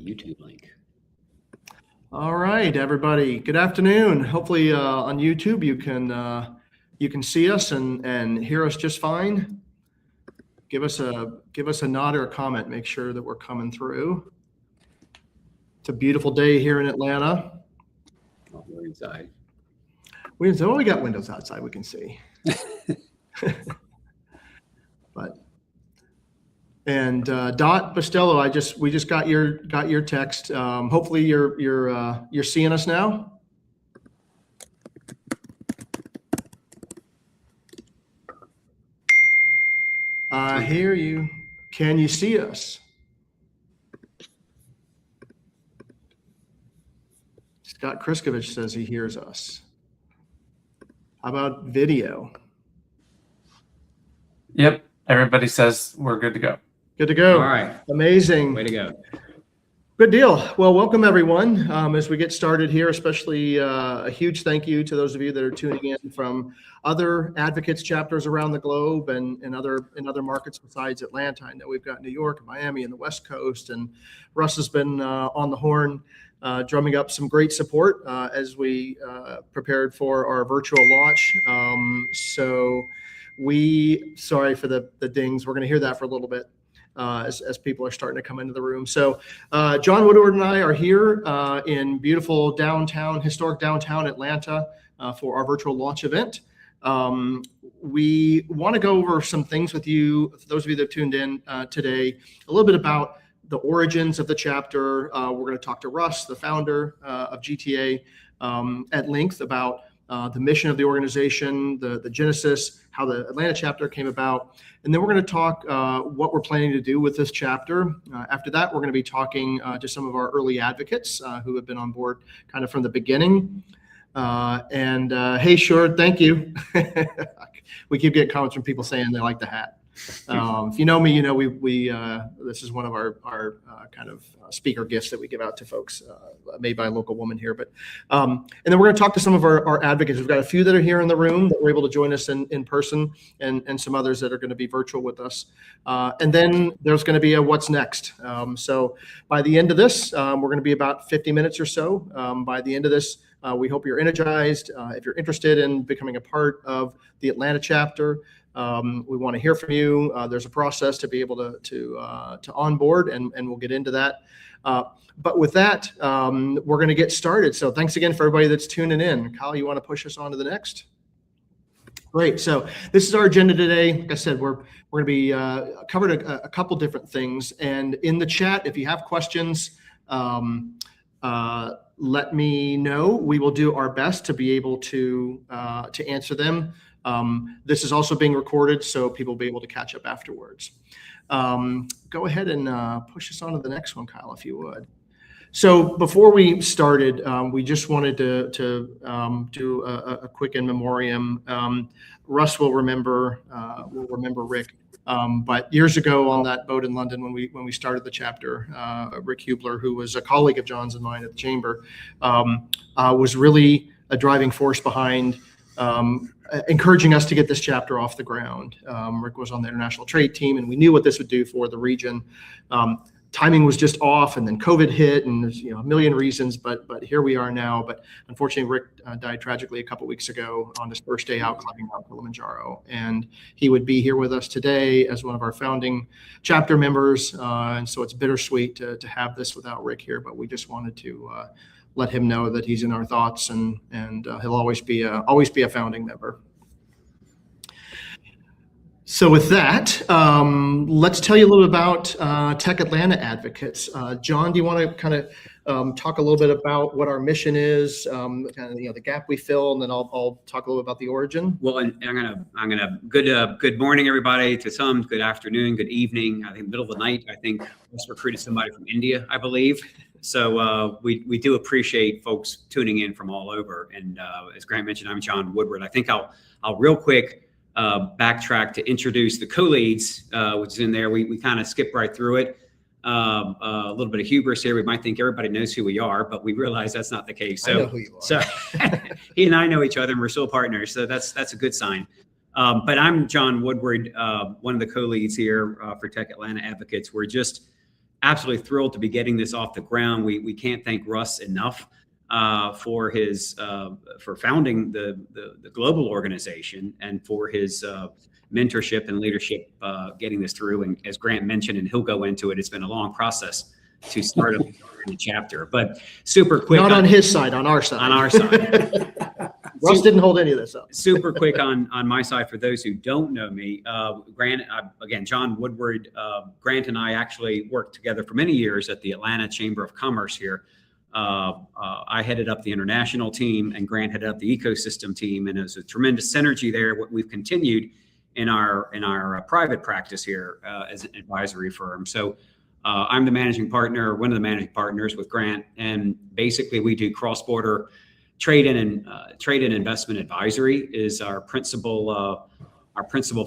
YouTube link. All right, everybody. Good afternoon. Hopefully on YouTube you can see us and hear us just fine. Give us a nod or a comment. Make sure that we're coming through. It's a beautiful day here in Atlanta. Oh, we're inside. We got windows outside we can see. Dot Bostello, we just got your text. Hopefully you're seeing us now. I hear you. Can you see us? Scott Kriskovich says he hears us. How about video? Yep. Everybody says we're good to go. Good to go. All right. Amazing. Way to go. Good deal. Well, welcome everyone. As we get started here, especially a huge thank you to those of you that are tuning in from other advocates chapters around the globe and in other markets besides Atlanta. I know we've got New York, Miami, and the West Coast, and Russ has been on the horn, drumming up some great support as we prepared for our virtual launch. Sorry for the dings. We're going to hear that for a little bit. As people are starting to come into the room. So John Woodward and I are here in beautiful historic downtown Atlanta for our virtual launch event. We want to go over some things with you, for those of you that tuned in today, a little bit about the origins of the chapter. We're going to talk to Russ, the founder of GTA, at length about the mission of the organization, the genesis, how the Atlanta chapter came about. And then we're going to talk what we're planning to do with this chapter. After that, we're going to be talking to some of our early advocates who have been on board kind of from the beginning. Hey, Short, thank you. We keep getting comments from people saying they like the hat. If you know me, you know we this is one of our kind of speaker gifts that we give out to folks, made by a local woman here. But and then we're going to talk to some of our advocates. We've got a few that are here in the room that were able to join us in person, and some others that are going to be virtual with us. And then there's going to be a what's next. So by the end of this, we're going to be about 50 minutes or so. By the end of this, we hope you're energized. If you're interested in becoming a part of the Atlanta chapter, we want to hear from you. There's a process to be able to onboard, and we'll get into that. But with that, we're going to get started. So thanks again for everybody that's tuning in. Kyle, you want to push us on to the next? Great. So this is our agenda today. Like I said, we're going to be covered a couple different things. And in the chat, if you have questions, let me know. We will do our best to be able to answer them. This is also being recorded, so people will be able to catch up afterwards. Go ahead and push us on to the next one, Kyle, if you would. So before we started, we just wanted to do a quick in memoriam. Russ will remember Rick, but years ago on that boat in London when we started the chapter, Rick Hubler, who was a colleague of John's and mine at the chamber, was really a driving force behind encouraging us to get this chapter off the ground. Rick was on the international trade team, and we knew what this would do for the region. Timing was just off, and then COVID hit, and there's a million reasons, but here we are now. But unfortunately, Rick died tragically a couple weeks ago on his first day out climbing Mount Kilimanjaro, and he would be here with us today as one of our founding chapter members. And so it's bittersweet to have this without Rick here, but we just wanted to let him know that he's in our thoughts, and he'll always be a founding member. So with that, let's tell you a little bit about Tech Atlanta Advocates. John, do you want to kind of talk a little bit about what our mission is, kind of the gap we fill, and then I'll talk a little bit about the origin. Well, and I'm gonna good morning everybody. To some, good afternoon, good evening. I think middle of the night. I think just recruited somebody from India, I believe. So we do appreciate folks tuning in from all over. And as Grant mentioned, I'm John Woodward. I think I'll real quick backtrack to introduce the co-leads, which is in there. We kind of skip right through it. A little bit of hubris here. We might think everybody knows who we are, but we realize that's not the case. So, I know who you are. So he and I know each other, and we're still partners. So that's a good sign. But I'm John Woodward, one of the co-leads here for Tech Atlanta Advocates. We're just absolutely thrilled to be getting this off the ground. We can't thank Russ enough for his for founding the global organization and for his mentorship and leadership getting this through. And as Grant mentioned, and he'll go into it, it's been a long process to start a chapter, but super quick. Not on his side, on our side. On our side. Russ didn't hold any of this up. Super quick on my side for those who don't know me. Grant, again, John Woodward, Grant and I actually worked together for many years at the Atlanta Chamber of Commerce here. I headed up the international team and Grant headed up the ecosystem team, and it was a tremendous synergy there. What we've continued in our private practice here as an advisory firm. So I'm the managing partner, one of the managing partners with Grant, and basically we do cross-border trade and investment advisory is our principal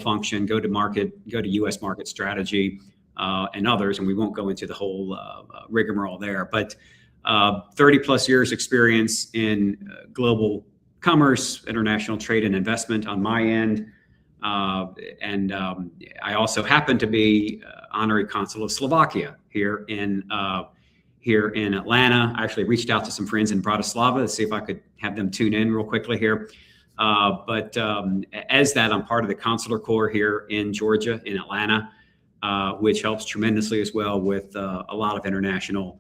function. Go to U.S. market strategy and others, and we won't go into the whole rigmarole there. But 30 plus years experience in global commerce, international trade and investment on my end. And I also happen to be honorary consul of Slovakia here in Atlanta. I actually reached out to some friends in Bratislava to see if I could have them tune in real quickly here. But as that, I'm part of the consular corps here in Georgia, in Atlanta, which helps tremendously as well with a lot of international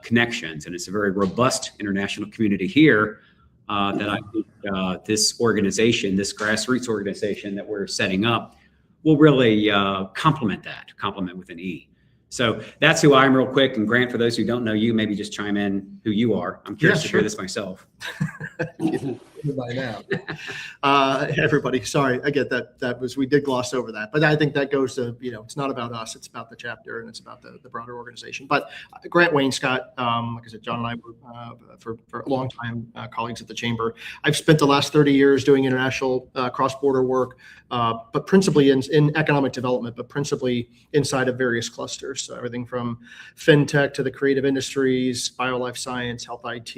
connections. And it's a very robust international community here that I think this organization, this grassroots organization that we're setting up will really complement with an E. So that's who I am real quick. And Grant, for those who don't know you, maybe just chime in who you are. I'm curious to hear this myself. By now. Everybody, sorry, I get that. We did gloss over that, but I think that goes to, it's not about us, it's about the chapter and it's about the broader organization. But Grant Wainscott, like I said, John and I were for a long time colleagues at the Chamber. I've spent the last 30 years doing international cross-border work, but principally in economic development, but principally inside of various clusters. So everything from fintech to the creative industries, bio-life science, health IT,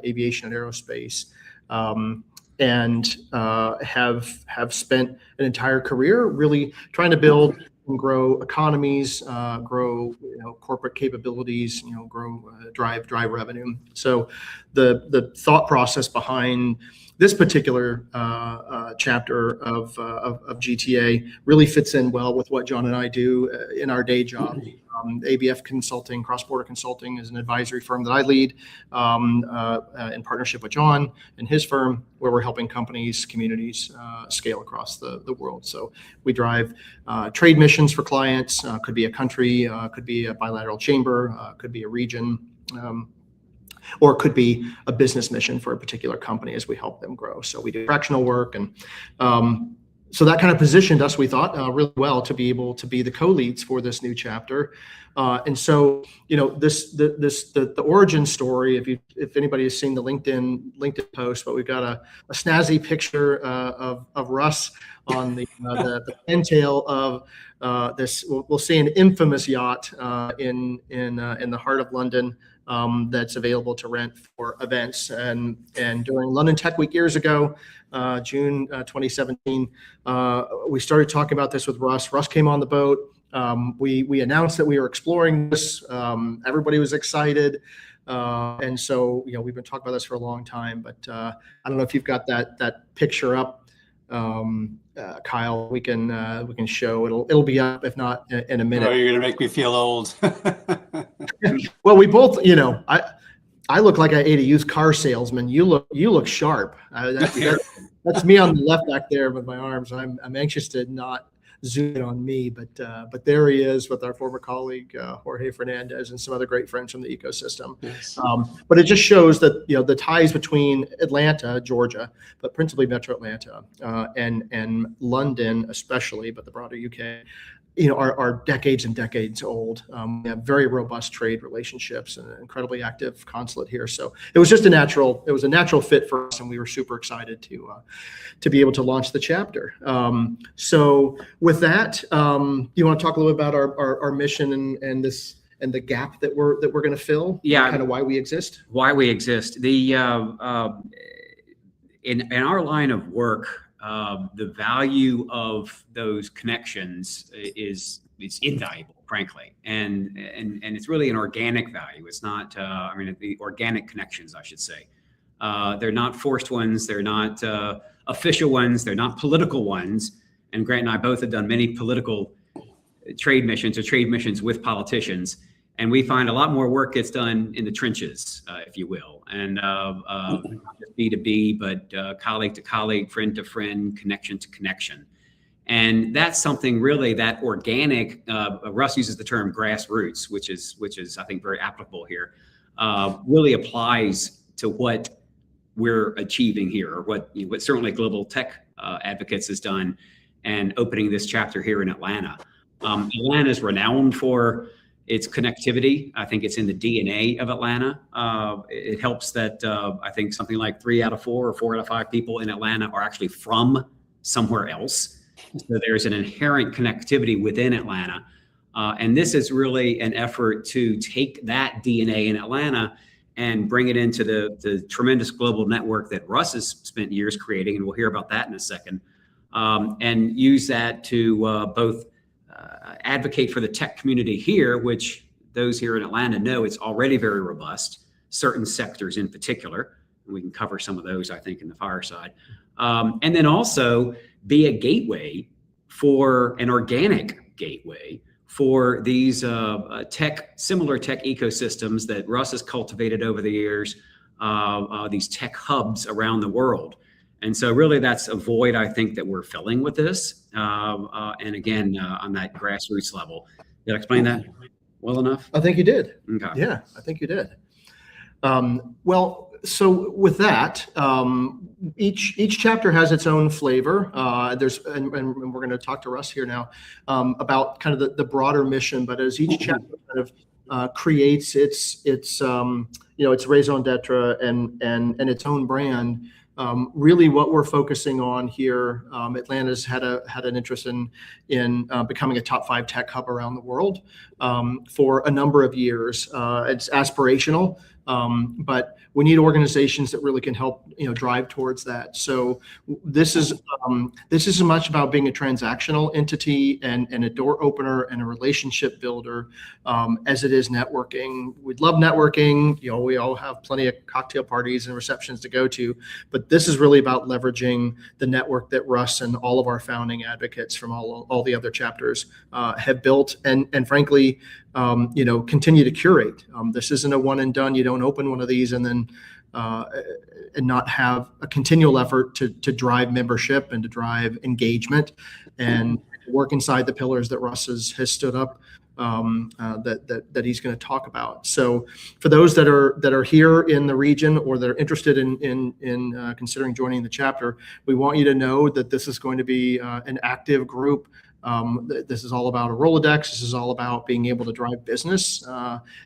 aviation and aerospace. And have spent an entire career really trying to build and grow economies, grow corporate capabilities, drive revenue. So the thought process behind this particular chapter of GTA really fits in well with what John and I do in our day job. ABF Consulting, Cross-Border Consulting, is an advisory firm that I lead in partnership with John and his firm, where we're helping companies, communities scale across the world. So we drive trade missions for clients, could be a country, could be a bilateral chamber, could be a region, or it could be a business mission for a particular company as we help them grow. So we do fractional work, and so that kind of positioned us, we thought, really well to be able to be the co-leads for this new chapter. And so, the origin story, if anybody has seen the LinkedIn post, but we've got a snazzy picture of Russ on the entail of this, we'll say an infamous yacht in the heart of London. That's available to rent for events. And during London Tech Week years ago, June 2017, we started talking about this with Russ. Russ came on the boat. We announced that we were exploring this. Everybody was excited. And so, we've been talking about this for a long time, but I don't know if you've got that picture up. Kyle, we can show it'll be up, if not in a minute. Oh, you're gonna make me feel old. Well, we both, I look like I ate a used car salesman. You look sharp. That's me on the left back there with my arms. I'm anxious to not zoom in on me, but there he is with our former colleague Jorge Fernandez and some other great friends from the ecosystem. Yes. But it just shows that the ties between Atlanta, Georgia, but principally Metro Atlanta, and London especially, but the broader UK, are decades and decades old. We have very robust trade relationships and an incredibly active consulate here. So it was a natural fit for us, and we were super excited to be able to launch the chapter. So with that, you want to talk a little bit about our mission and the gap that we're going to fill? Yeah, kind of why we exist. Why we exist. The in our line of work, the value of those connections is it's invaluable, frankly, and it's really an organic value. It's not, the organic connections, I should say. They're not forced ones. They're not official ones. They're not political ones. And Grant and I both have done many political trade missions or trade missions with politicians. And we find a lot more work gets done in the trenches, if you will, and not just B2B, but colleague to colleague, friend to friend, connection to connection. And that's something really that organic, Russ uses the term grassroots, which is I think very applicable here, really applies to what we're achieving here, or what certainly Global Tech Advocates has done, and opening this chapter here in Atlanta. Atlanta is renowned for its connectivity. I think it's in the DNA of Atlanta. It helps that I think something like 3 out of 4 or 4 out of 5 people in Atlanta are actually from somewhere else. So there's an inherent connectivity within Atlanta. And this is really an effort to take that DNA in Atlanta and bring it into the tremendous global network that Russ has spent years creating, and we'll hear about that in a second, and use that to both advocate for the tech community here, which those here in Atlanta know it's already very robust, certain sectors in particular, and we can cover some of those, I think, in the fireside. And then also be a gateway for an organic gateway for these similar tech ecosystems that Russ has cultivated over the years, these tech hubs around the world. And so really that's a void, I think, that we're filling with this. And again, on that grassroots level. Did I explain that well enough? I think you did. Okay. Yeah, I think you did. Well, so with that, each chapter has its own flavor. And we're going to talk to Russ here now about kind of the broader mission. But as each chapter kind of creates its raison d'etre and its own brand, really what we're focusing on here, Atlanta's had an interest in becoming a top 5 tech hub around the world for a number of years. It's aspirational, but we need organizations that really can help drive towards that. So this is as much about being a transactional entity and a door opener and a relationship builder as it is networking. We'd love networking. We all have plenty of cocktail parties and receptions to go to, but this is really about leveraging the network that Russ and all of our founding advocates from all the other chapters have built, and frankly, continue to curate. This isn't a one and done. You don't open one of these and then and not have a continual effort to drive membership and to drive engagement and work inside the pillars that Russ has stood up that he's going to talk about. So for those that are here in the region or that are interested in considering joining the chapter, we want you to know that this is going to be an active group. This is all about a Rolodex. This is all about being able to drive business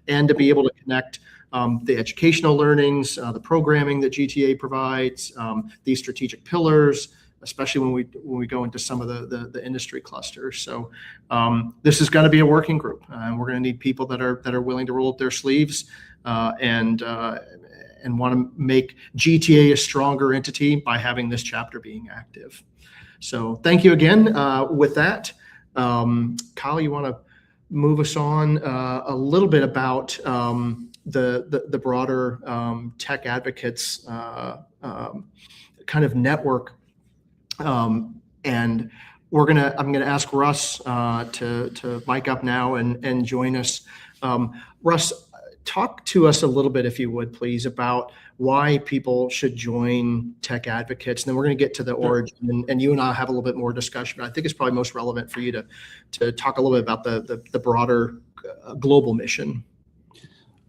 and to be able to connect the educational learnings, the programming that GTA provides, these strategic pillars, especially when we go into some of the industry clusters. So this is going to be a working group, and we're going to need people that are willing to roll up their sleeves and want to make GTA a stronger entity by having this chapter being active. So thank you again. With that, Kyle, you want to move us on a little bit about the broader tech advocates kind of network, and I'm gonna ask Russ to mic up now and join us. Russ, talk to us a little bit, if you would, please, about why people should join tech advocates. And then we're going to get to the origin, and you and I have a little bit more discussion. But I think it's probably most relevant for you to talk a little bit about the broader global mission.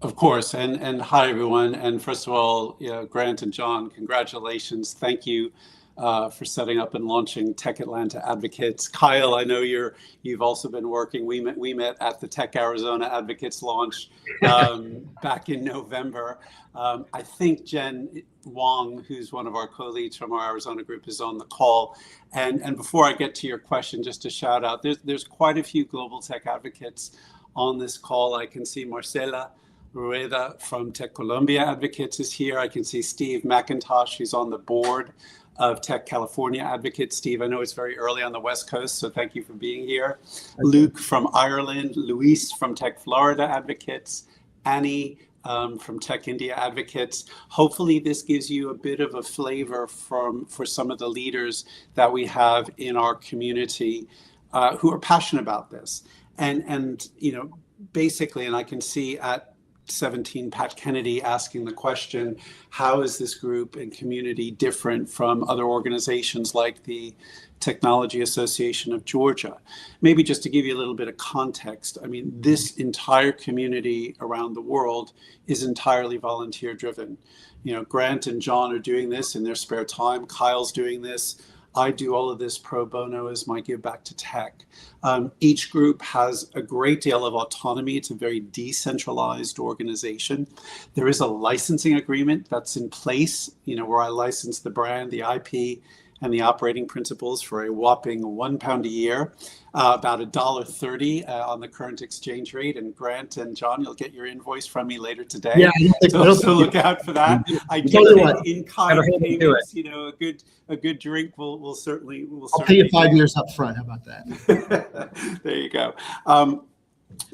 Of course, and hi everyone. And first of all, Grant and John, congratulations. Thank you for setting up and launching Tech Atlanta Advocates. Kyle, I know you've also been working. We met at the Tech Arizona Advocates launch back in November. I think Jen Wong, who's one of our co-leads from our Arizona group, is on the call. And before I get to your question, just a shout out, there's quite a few global tech advocates on this call. I can see Marcela Rueda from Tech Colombia Advocates is here. I can see Steve McIntosh, who's on the board of Tech California Advocates. Steve, I know it's very early on the West Coast, so thank you for being here. Luke from Ireland, Luis from Tech Florida Advocates, Annie from Tech India Advocates. Hopefully this gives you a bit of a flavor for some of the leaders that we have in our community who are passionate about this. And basically, and I can see at 17 Pat Kennedy asking the question, how is this group and community different from other organizations like the Technology Association of Georgia? Maybe just to give you a little bit of context, I mean, this entire community around the world is entirely volunteer driven. Grant and John are doing this in their spare time. Kyle's doing this. I do all of this pro bono as my give back to tech. Each group has a great deal of autonomy. It's a very decentralized organization. There is a licensing agreement that's in place, where I license the brand, the IP, and the operating principles for a whopping £1 a year, about $1.30 on the current exchange rate. And Grant and John, you'll get your invoice from me later today. Yeah, so look out for that. I do in-kind payments. A good drink will certainly. I'll pay you 5 years up front. How about that? There you go.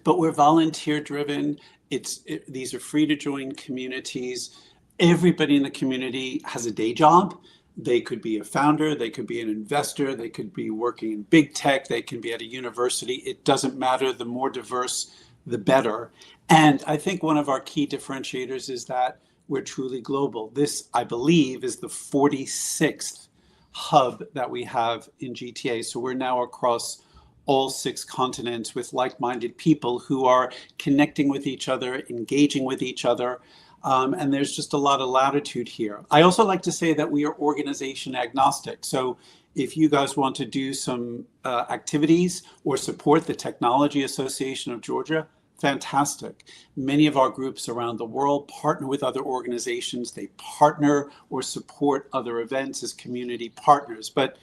But we're volunteer driven. These are free to join communities. Everybody in the community has a day job. They could be a founder, they could be an investor, they could be working in big tech, they can be at a university. It doesn't matter. The more diverse, the better. And I think one of our key differentiators is that we're truly global. This, I believe, is the 46th hub that we have in GTA. So we're now across all 6 continents with like-minded people who are connecting with each other, engaging with each other. And there's just a lot of latitude here. I also like to say that we are organization agnostic. So if you guys want to do some activities or support the Technology Association of Georgia, fantastic. Many of our groups around the world partner with other organizations. They partner or support other events as community partners. But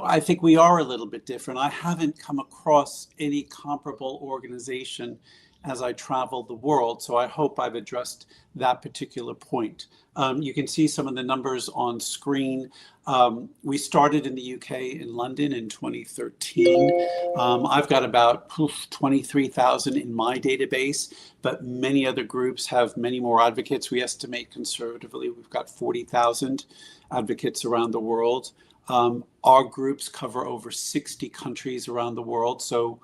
I think we are a little bit different. I haven't come across any comparable organization as I travel the world. So I hope I've addressed that particular point. You can see some of the numbers on screen. We started in the UK in London in 2013. I've got about 23,000 in my database, but many other groups have many more advocates. We estimate conservatively, we've got 40,000 advocates around the world. Our groups cover over 60 countries around the world. So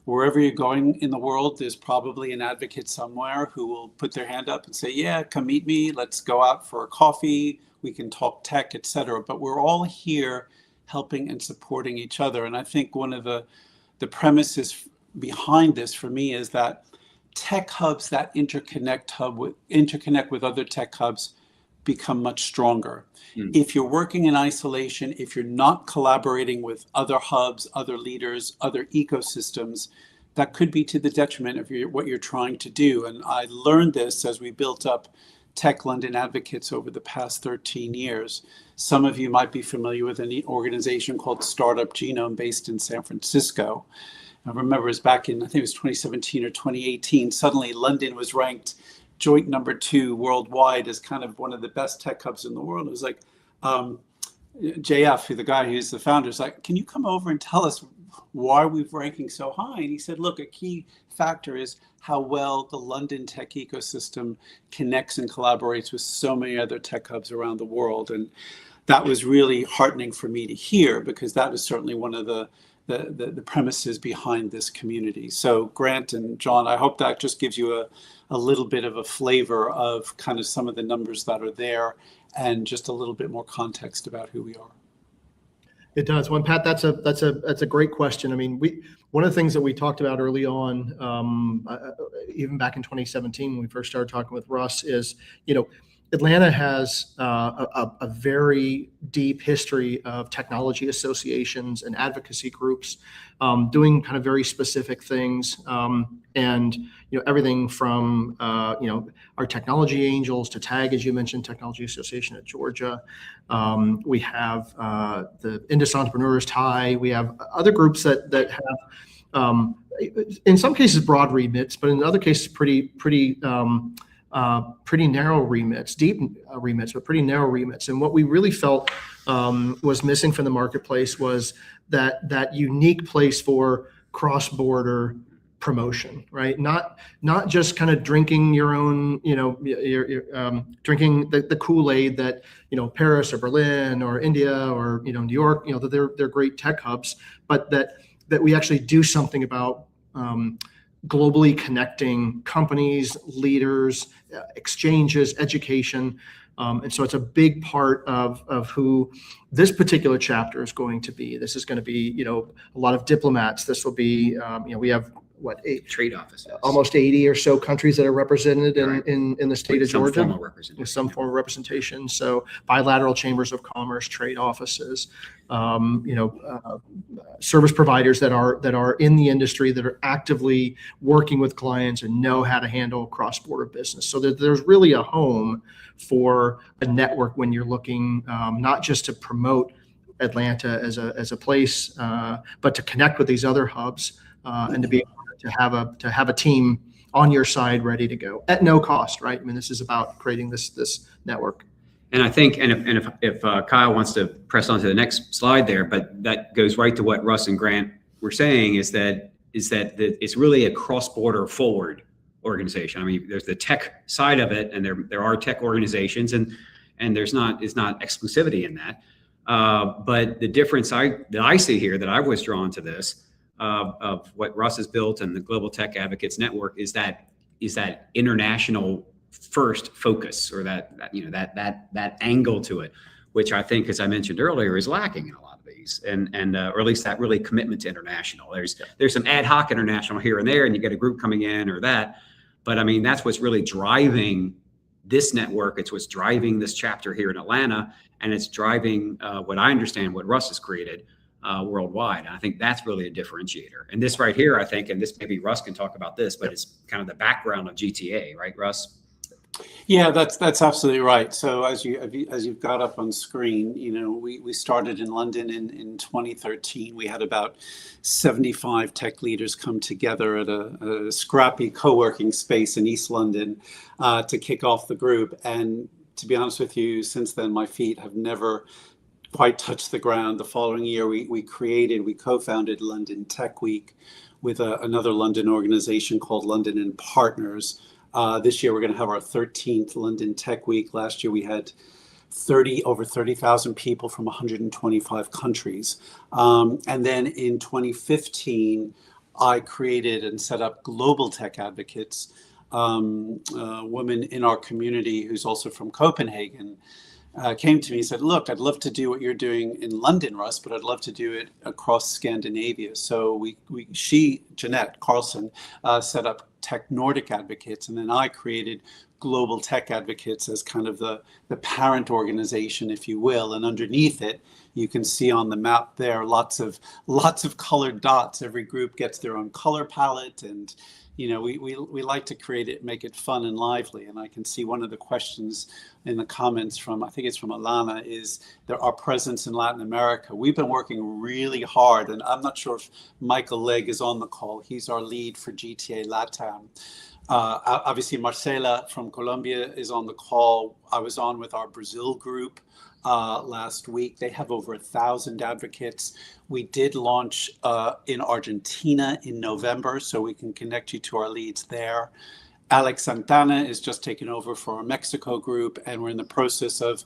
wherever you're going in the world, there's probably an advocate somewhere who will put their hand up and say, yeah, come meet me. Let's go out for a coffee. We can talk tech, etc. But we're all here helping and supporting each other. And I think one of the premises behind this for me is that tech hubs that interconnect with other tech hubs become much stronger. If you're working in isolation, if you're not collaborating with other hubs, other leaders, other ecosystems, that could be to the detriment of what you're trying to do. And I learned this as we built up Tech London Advocates over the past 13 years. Some of you might be familiar with an organization called Startup Genome based in San Francisco. I remember it was back in, I think it was 2017 or 2018, suddenly London was ranked joint number 2 worldwide as kind of one of the best tech hubs in the world. It was like JF, the guy who's the founder, is like, can you come over and tell us why we're ranking so high? And he said, look, a key factor is how well the London tech ecosystem connects and collaborates with so many other tech hubs around the world. And that was really heartening for me to hear, because that is certainly one of the premises behind this community. So Grant and John, I hope that just gives you a little bit of a flavor of kind of some of the numbers that are there and just a little bit more context about who we are. It does. Well, Pat, that's a great question. I mean, one of the things that we talked about early on, even back in 2017 when we first started talking with Russ, is Atlanta has a very deep history of technology associations and advocacy groups doing kind of very specific things, and everything from our technology angels to TAG, as you mentioned, Technology Association at Georgia. We have the Indus Entrepreneurs TIE. We have other groups that have in some cases broad remits, but in other cases pretty pretty narrow remits, deep remits, but pretty narrow remits. And what we really felt was missing from the marketplace was that unique place for cross-border promotion, right? Not just kind of drinking your own, you're drinking the Kool-Aid that, Paris or Berlin or India or, New York, they're great tech hubs, but that we actually do something about globally connecting companies, leaders, exchanges, education. And so it's a big part of who this particular chapter is going to be. This is going to be, a lot of diplomats. This will be, we have trade offices, almost 80 or so countries that are represented right. in the state of Georgia with some form of representation. So bilateral chambers of commerce, trade offices, service providers that are in the industry that are actively working with clients and know how to handle cross-border business. So there's really a home for a network when you're looking not just to promote Atlanta as a place, but to connect with these other hubs and to be able to have a team on your side ready to go at no cost, right? I mean, this is about creating this network. And I think, if Kyle wants to press on to the next slide there, but that goes right to what Russ and Grant were saying is that it's really a cross-border forward organization. I mean, there's the tech side of it, and there are tech organizations, and it's not exclusivity in that. But the difference that I see here, that I was drawn to this, of what Russ has built and the Global Tech Advocates Network is that international first focus, or that angle to it, which I think, as I mentioned earlier, is lacking in a lot of these, or at least that really commitment to international. There's some ad hoc international here and there, and you get a group coming in or that, but I mean, that's what's really driving this network. It's what's driving this chapter here in Atlanta, and it's driving what I understand what Russ has created worldwide. And I think that's really a differentiator. And this right here, I think, and this maybe Russ can talk about this, but it's kind of the background of GTA, right, Russ? Yeah, that's absolutely right. So as you've got up on screen, we started in London in 2013. We had about 75 tech leaders come together at a scrappy co-working space in East London to kick off the group. And to be honest with you, since then, my feet have never quite touched the ground. The following year, we co-founded London Tech Week with another London organization called London and Partners. This year, we're going to have our 13th London Tech Week. Last year, we had over 30,000 people from 125 countries. And then in 2015, I created and set up Global Tech Advocates, a woman in our community who's also from Copenhagen, came to me and said, look, I'd love to do what you're doing in London, Russ, but I'd love to do it across Scandinavia. So Jeanette Carlson, set up Tech Nordic Advocates, and then I created Global Tech Advocates as kind of the parent organization, if you will. And underneath it, you can see on the map there lots of colored dots. Every group gets their own color palette, and we like to create it, make it fun and lively. And I can see one of the questions in the comments I think it's from Alana, is our presence in Latin America. We've been working really hard, and I'm not sure if Michael Legg is on the call. He's our lead for GTA LATAM. Obviously, Marcela from Colombia is on the call. I was on with our Brazil group last week. They have over 1,000 advocates. We did launch in Argentina in November, so we can connect you to our leads there. Alex Santana is just taking over for our Mexico group, and we're in the process of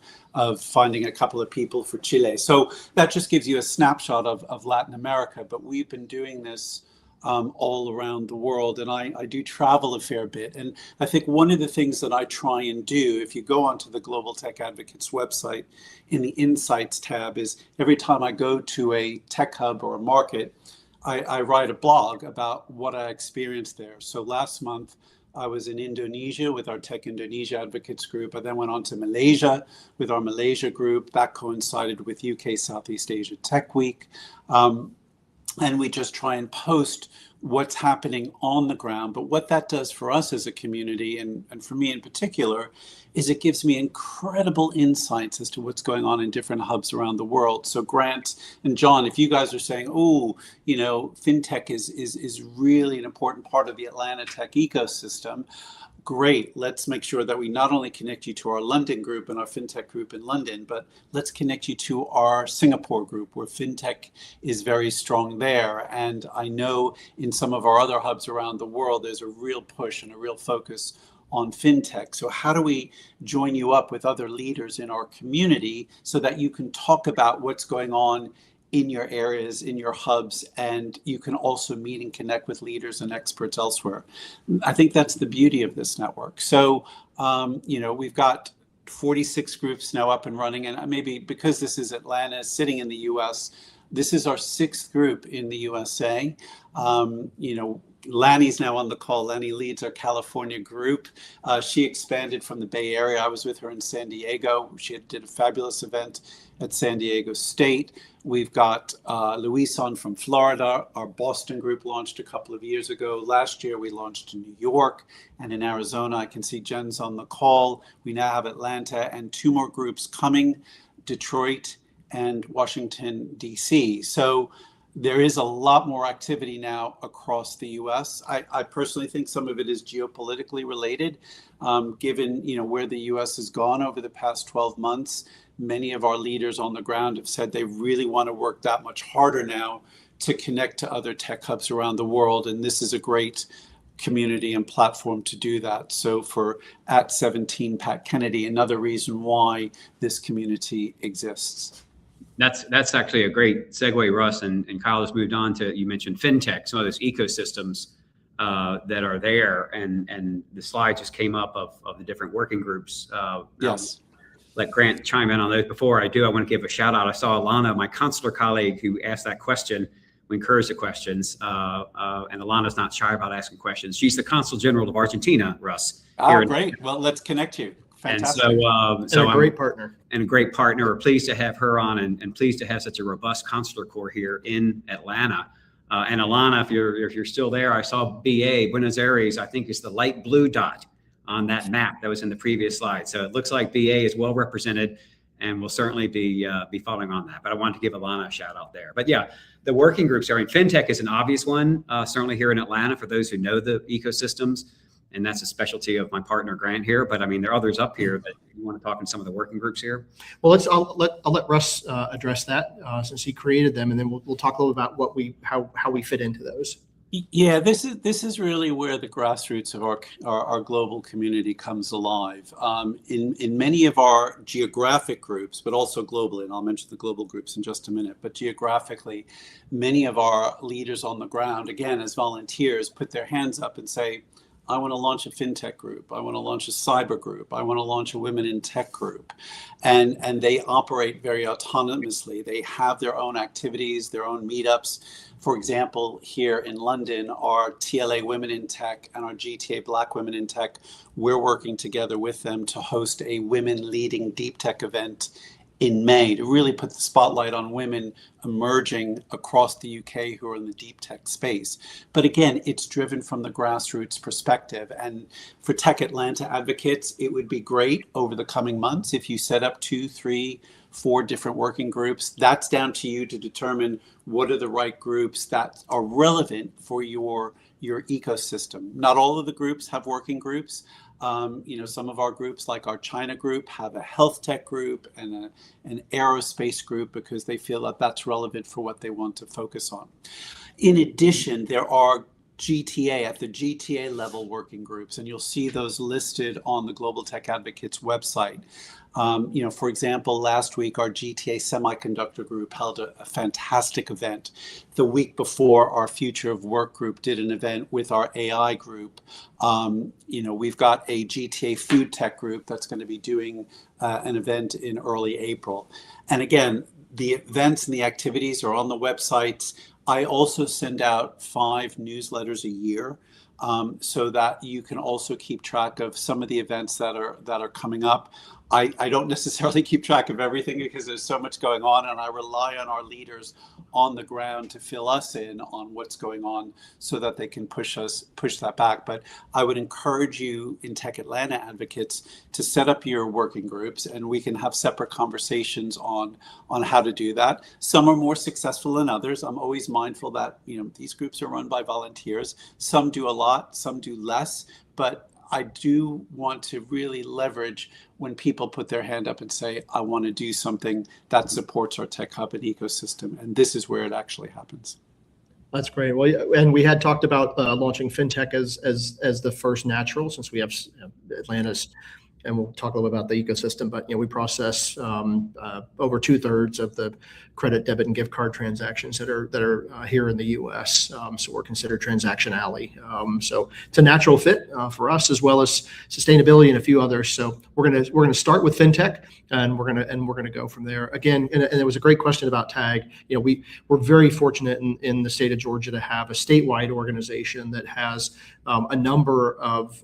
finding a couple of people for Chile. So that just gives you a snapshot of Latin America, but we've been doing this all around the world, and I do travel a fair bit. And I think one of the things that I try and do, if you go onto the Global Tech Advocates website in the Insights tab, is every time I go to a tech hub or a market, I write a blog about what I experienced there. So last month, I was in Indonesia with our Tech Indonesia Advocates group. I then went on to Malaysia with our Malaysia group. That coincided with UK Southeast Asia Tech Week. And we just try and post what's happening on the ground. But what that does for us as a community, and for me in particular, is it gives me incredible insights as to what's going on in different hubs around the world. So Grant and John, if you guys are saying, oh, fintech is really an important part of the Atlanta tech ecosystem, great. Let's make sure that we not only connect you to our London group and our FinTech group in London, but let's connect you to our Singapore group where FinTech is very strong there. And I know in some of our other hubs around the world, there's a real push and a real focus on FinTech. So how do we join you up with other leaders in our community so that you can talk about what's going on in your areas, in your hubs, and you can also meet and connect with leaders and experts elsewhere. I think that's the beauty of this network. So, we've got 46 groups now up and running, and maybe because this is Atlanta, sitting in the US, this is our 6th group in the USA. Lanny's now on the call. Lanny leads our California group. She expanded from the Bay Area. I was with her in San Diego. She did a fabulous event at San Diego State. We've got Luis on from Florida. Our Boston group launched a couple of years ago. Last year, we launched in New York and in Arizona. I can see Jen's on the call. We now have Atlanta and 2 more groups coming, Detroit and Washington, D.C. So there is a lot more activity now across the U.S. I personally think some of it is geopolitically related, given where the U.S. has gone over the past 12 months. Many of our leaders on the ground have said they really want to work that much harder now to connect to other tech hubs around the world, and this is a great community and platform to do that. So for at 17 Pat Kennedy, another reason why this community exists. That's actually a great segue, Russ, and Kyle has moved on to, you mentioned FinTech, some of those ecosystems that are there, and the slide just came up of the different working groups. Yes. Let Grant chime in on those. Before I do, I want to give a shout out. I saw Alana, my consular colleague, who asked that question. We encourage the questions, and Alana's not shy about asking questions. She's the Consul General of Argentina, Russ. Great. Well, let's connect you. Fantastic. And so a great partner. And a great partner. We're pleased to have her on, and pleased to have such a robust consular corps here in Atlanta. And Alana, if you're still there, I saw BA, Buenos Aires, I think is the light blue dot on that map that was in the previous slide. So it looks like BA is well represented, and we'll certainly be following on that. But I wanted to give Alana a shout out there. But yeah, the working groups, FinTech is an obvious one, certainly here in Atlanta for those who know the ecosystems. And that's a specialty of my partner Grant here. But I mean, there are others up here that you want to talk in some of the working groups here. Well, I'll let Russ address that since he created them, and then we'll talk a little about how we fit into those. Yeah, this is really where the grassroots of our global community comes alive. In many of our geographic groups, but also globally, and I'll mention the global groups in just a minute, but geographically, many of our leaders on the ground, again, as volunteers, put their hands up and say, I want to launch a FinTech group. I want to launch a cyber group. I want to launch a women in tech group. And they operate very autonomously. They have their own activities, their own meetups. For example, here in London, our TLA Women in Tech and our GTA Black Women in Tech, we're working together with them to host a Women Leading Deep Tech event in May to really put the spotlight on women emerging across the UK who are in the deep tech space. But again, it's driven from the grassroots perspective. And for Tech Atlanta advocates, it would be great over the coming months if you set up 2, 3, 4 different working groups. That's down to you to determine what are the right groups that are relevant for your ecosystem. Not all of the groups have working groups. Some of our groups, like our China group, have a health tech group and an aerospace group because they feel that that's relevant for what they want to focus on. In addition, there are at the GTA level working groups, and you'll see those listed on the Global Tech Advocates website. For example, last week, our GTA Semiconductor group held a fantastic event. The week before, our Future of Work group did an event with our AI group. We've got a GTA Food Tech group that's going to be doing an event in early April. And again, the events and the activities are on the websites. I also send out 5 newsletters a year so that you can also keep track of some of the events that are coming up. I don't necessarily keep track of everything because there's so much going on, and I rely on our leaders on the ground to fill us in on what's going on so that they can push that back. But I would encourage you in Tech Atlanta advocates to set up your working groups, and we can have separate conversations on how to do that. Some are more successful than others. I'm always mindful that these groups are run by volunteers. Some do a lot, some do less, but I do want to really leverage when people put their hand up and say, I want to do something that supports our tech hub and ecosystem. And this is where it actually happens. That's great. Well, and we had talked about launching fintech as the first natural, since we have Atlanta's, and we'll talk a little bit about the ecosystem. But we process over 2/3 of the credit, debit, and gift card transactions that are here in the U.S. So we're considered Transaction Alley. So it's a natural fit for us, as well as sustainability and a few others. So we're gonna start with fintech, and we're gonna go from there. Again, and it was a great question about tag. We're very fortunate in the state of Georgia to have a statewide organization that has a number of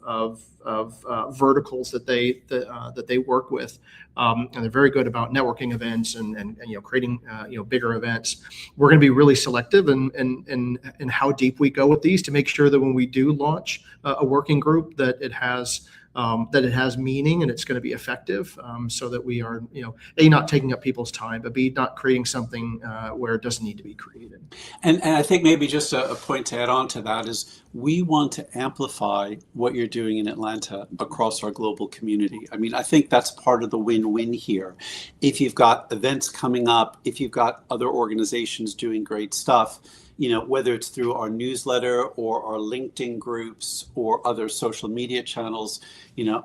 verticals that they work with, and they're very good about networking events and creating bigger events. We're going to be really selective in how deep we go with these, to make sure that when we do launch a working group, that it has meaning and it's going to be effective, so that we are A, not taking up people's time, but B, not creating something where it doesn't need to be created. And I think maybe just a point to add on to that is, we want to amplify what you're doing in Atlanta across our global community. I mean, I think that's part of the win-win here. If you've got events coming up, if you've got other organizations doing great stuff, whether it's through our newsletter or our LinkedIn groups or other social media channels,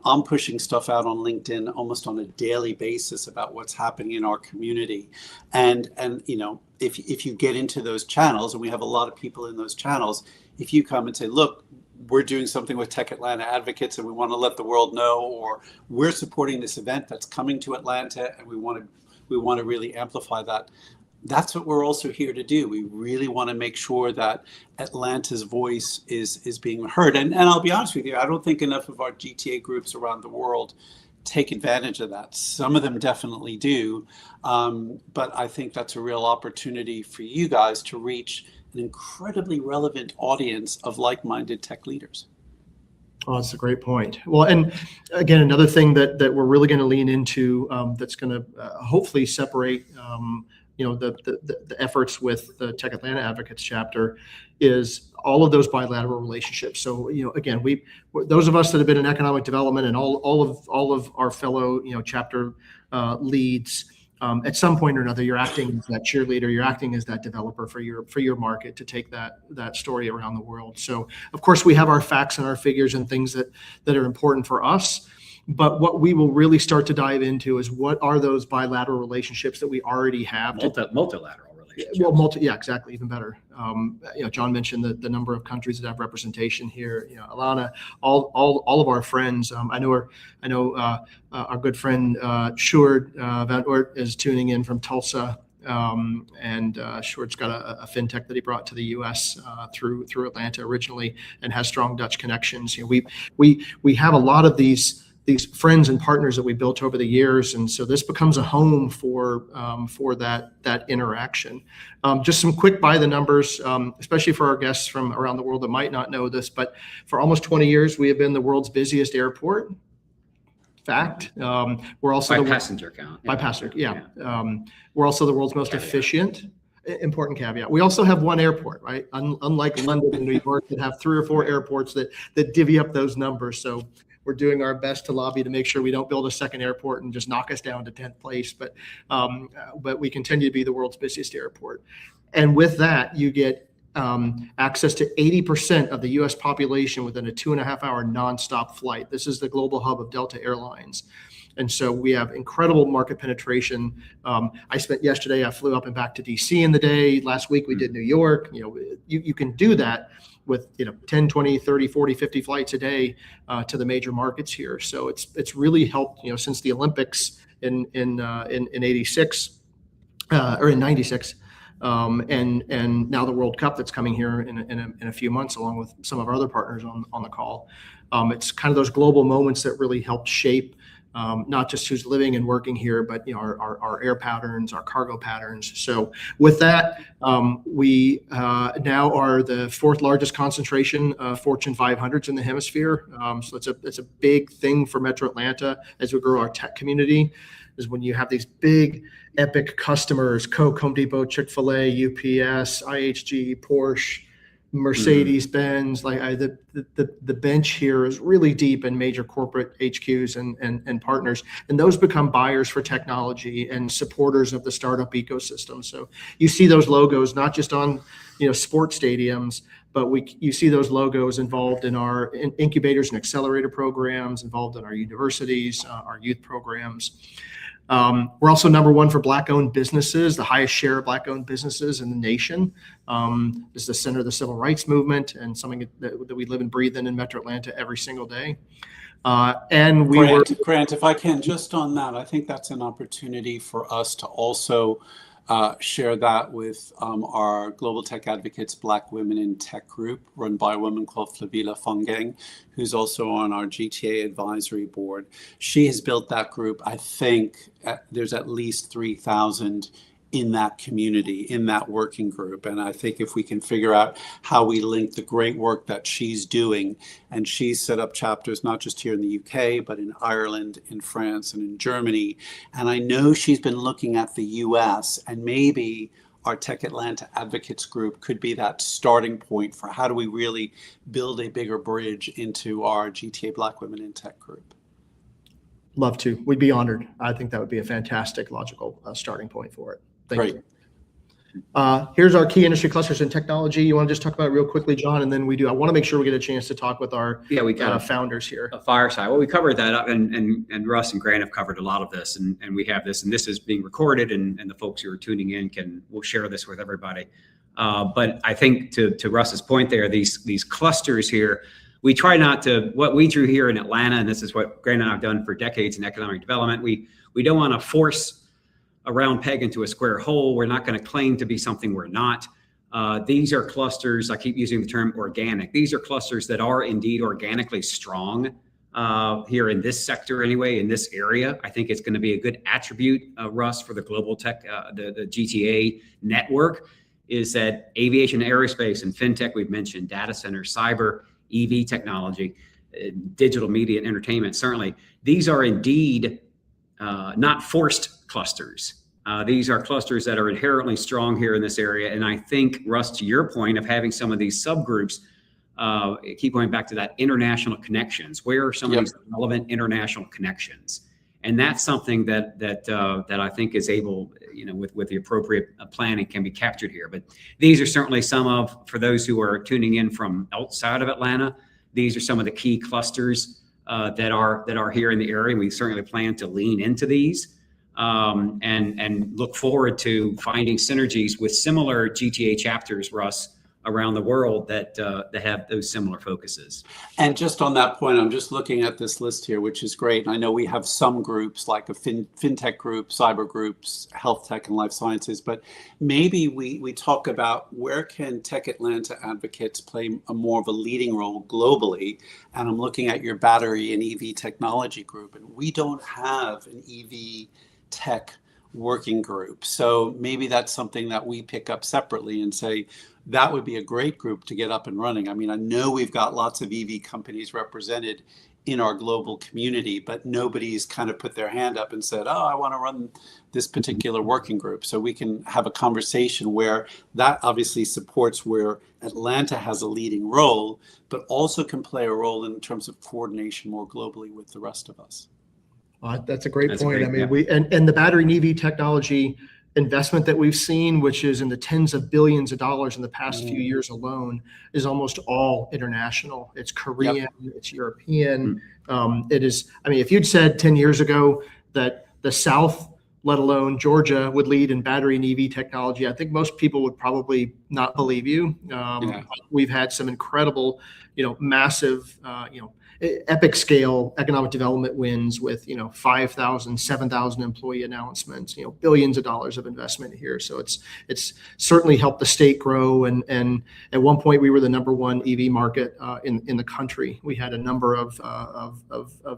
I'm pushing stuff out on LinkedIn almost on a daily basis about what's happening in our community. And if you get into those channels, and we have a lot of people in those channels, if you come and say, look, we're doing something with Tech Atlanta advocates and we want to let the world know, or we're supporting this event that's coming to Atlanta and we want to really amplify that. That's what we're also here to do. We really want to make sure that Atlanta's voice is being heard. And I'll be honest with you, I don't think enough of our GTA groups around the world take advantage of that. Some of them definitely do. But I think that's a real opportunity for you guys to reach an incredibly relevant audience of like-minded tech leaders. Oh, that's a great point. Well, and again, another thing that we're really going to lean into, that's going to hopefully separate the efforts with the Tech Atlanta Advocates chapter, is all of those bilateral relationships. So again, those of us that have been in economic development, and all of our fellow chapter leads, at some point or another, you're acting as that cheerleader, you're acting as that developer for your market to take that story around the world. So of course we have our facts and our figures and things that are important for us. But what we will really start to dive into is, what are those bilateral relationships that we already have? Multilateral relationships. Well, exactly, even better. John mentioned the number of countries that have representation here. Alana, all of our friends. I know our good friend Sjoerd Van Oort is tuning in from Tulsa. And Sjoerd's got a fintech that he brought to the U.S. through Atlanta originally, and has strong Dutch connections. We have a lot of these friends and partners that we built over the years, and so this becomes a home for that interaction. Just some quick by the numbers, especially for our guests from around the world that might not know this, but for almost 20 years we have been the world's busiest airport. Fact. We're also by passenger count. By passenger, yeah. We're also the world's most efficient. Important caveat. We also have one airport, right? Unlike London and New York, that have 3 or 4 airports that divvy up those numbers. So we're doing our best to lobby to make sure we don't build a second airport and just knock us down to 10th place. But we continue to be the world's busiest airport. And with that, you get access to 80% of the U.S. population within a 2.5-hour nonstop flight. This is the global hub of Delta Airlines. And so we have incredible market penetration. I flew up and back to DC in the day. Last week we did New York. You can do that with 10, 20, 30, 40, 50 flights a day to the major markets here. So it's really helped, since the Olympics in 86 or in 96. And now the World Cup that's coming here in a few months, along with some of our other partners on the call. It's kind of those global moments that really helped shape not just who's living and working here, but our air patterns, our cargo patterns. So with that, we now are the 4th largest concentration of Fortune 500s in the hemisphere. So it's a big thing for Metro Atlanta as we grow our tech community, is when you have these big epic customers: Coke, Home Depot, Chick-fil-A, UPS, IHG, Porsche, Mercedes Benz, the bench here is really deep in major corporate HQs and partners, and those become buyers for technology and supporters of the startup ecosystem. So you see those logos not just on sports stadiums, but you see those logos involved in our incubators and accelerator programs, involved in our universities, our youth programs. We're also number one for Black-owned businesses, the highest share of Black-owned businesses in the nation. This is the center of the civil rights movement, and something that we live and breathe in Metro Atlanta every single day. And Grant, if I can, just on that, I think that's an opportunity for us to also share that with our Global Tech Advocates Black Women in Tech group, run by a woman called Flavila Fongeng, who's also on our GTA advisory board. She has built that group. I think there's at least 3,000 in that community, in that working group. And I think if we can figure out how we link the great work that she's doing, and she's set up chapters not just here in the UK, but in Ireland, in France, and in Germany. And I know she's been looking at the US, and maybe our Tech Atlanta Advocates group could be that starting point for how do we really build a bigger bridge into our GTA Black Women in Tech group. Love to. We'd be honored. I think that would be a fantastic logical starting point for it. Thank you. Here's our key industry clusters in technology. You want to just talk about it real quickly, John, and then I want to make sure we get a chance to talk with our founders here. A fireside. Well, we covered that up, and Russ and Grant have covered a lot of this, and we have this, and this is being recorded, and the folks who are tuning in we'll share this with everybody. But I think to Russ's point there, these clusters here, we try not to, what we drew here in Atlanta, and this is what Grant and I have done for decades in economic development, we don't want to force a round peg into a square hole. We're not going to claim to be something we're not. These are clusters, I keep using the term organic. These are clusters that are indeed organically strong here in this sector anyway, in this area. I think it's going to be a good attribute, Russ, for the global tech, the GTA network, is that aviation, aerospace, and fintech, we've mentioned, data centers, cyber, EV technology, digital media and entertainment, certainly. These are indeed not forced clusters. These are clusters that are inherently strong here in this area. And I think, Russ, to your point of having some of these subgroups, keep going back to that international connections. Where are some of these relevant international connections? And that's something that I think is able, with the appropriate planning, can be captured here. But these are certainly for those who are tuning in from outside of Atlanta, these are some of the key clusters that are here in the area. We certainly plan to lean into these and look forward to finding synergies with similar GTA chapters, Russ, around the world that have those similar focuses. And just on that point, I'm just looking at this list here, which is great. And I know we have some groups like a fintech group, cyber groups, health tech and life sciences, but maybe we talk about where can Tech Atlanta Advocates play more of a leading role globally. And I'm looking at your battery and EV technology group, and we don't have an EV tech working group. So maybe that's something that we pick up separately and say, that would be a great group to get up and running. I mean, I know we've got lots of EV companies represented in our global community, but nobody's kind of put their hand up and said, oh, I want to run this particular working group. So we can have a conversation where that obviously supports where Atlanta has a leading role, but also can play a role in terms of coordination more globally with the rest of us. That's a great point. I mean, and the battery and EV technology investment that we've seen, which is in the tens of billions of dollars in the past few years alone, is almost all international. It's Korean, it's European. It is, I mean, if you'd said 10 years ago that the South, let alone Georgia, would lead in battery and EV technology, I think most people would probably not believe you. We've had some incredible, massive, epic scale economic development wins with 5,000, 7,000 employee announcements, billions of dollars of investment here. So it's certainly helped the state grow. And at one point we were the number one EV market in the country. We had a number of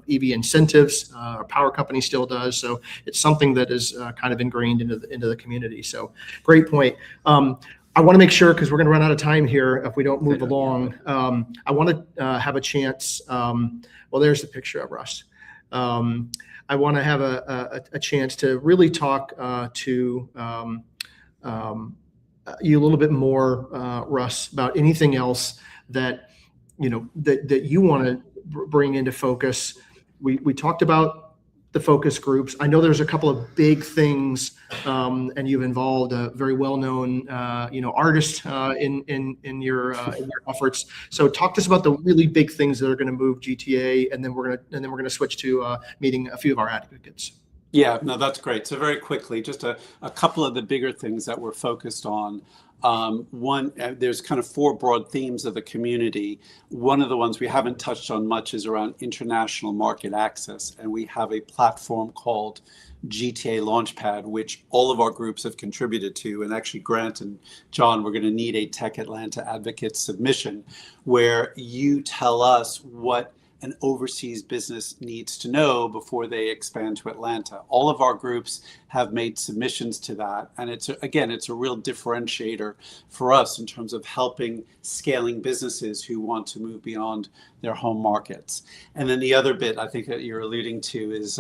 EV incentives. Our power company still does. So it's something that is kind of ingrained into the community. So great point. I want to make sure, because we're going to run out of time here if we don't move along. I want to have a chance. Well, there's the picture of Russ. I want to have a chance to really talk to you a little bit more, Russ, about anything else that that you want to bring into focus. We talked about the focus groups. I know there's a couple of big things, and you've involved a very well-known, artist in your efforts. So talk to us about the really big things that are going to move GTA, and then we're going to switch to meeting a few of our advocates. Yeah, no, that's great. So very quickly, just a couple of the bigger things that we're focused on. One, there's kind of four broad themes of the community. One of the ones we haven't touched on much is around international market access. And we have a platform called GTA Launchpad, which all of our groups have contributed to. And actually, Grant and John, we're going to need a Tech Atlanta Advocate submission where you tell us what an overseas business needs to know before they expand to Atlanta. All of our groups have made submissions to that. And it's a real differentiator for us in terms of helping scaling businesses who want to move beyond their home markets. And then the other bit I think that you're alluding to is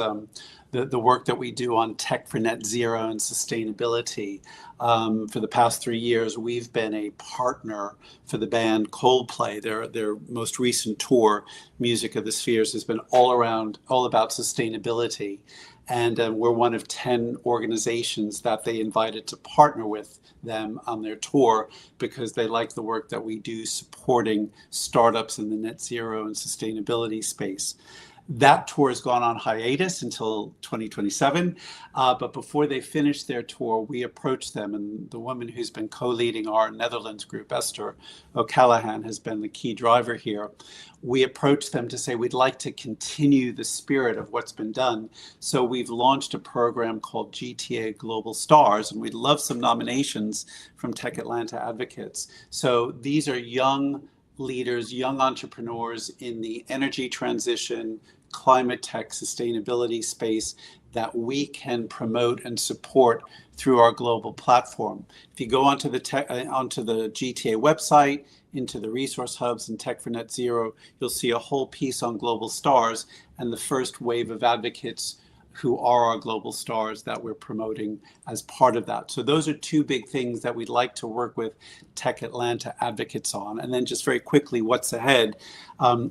the work that we do on tech for net zero and sustainability. For the past 3 years, we've been a partner for the band Coldplay. Their most recent tour, Music of the Spheres, has been all about sustainability. And we're one of 10 organizations that they invited to partner with them on their tour because they like the work that we do supporting startups in the net zero and sustainability space. That tour has gone on hiatus until 2027. But before they finished their tour, we approached them. And the woman who's been co-leading our Netherlands group, Esther O'Callaghan, has been the key driver here. We approached them to say, we'd like to continue the spirit of what's been done. So we've launched a program called GTA Global Stars, and we'd love some nominations from Tech Atlanta advocates. So these are young leaders, young entrepreneurs in the energy transition, climate tech, sustainability space that we can promote and support through our global platform. If you go onto the GTA website, into the resource hubs and Tech for Net Zero, you'll see a whole piece on global stars and the first wave of advocates who are our global stars that we're promoting as part of that. So those are two big things that we'd like to work with Tech Atlanta advocates on. And then just very quickly, what's ahead?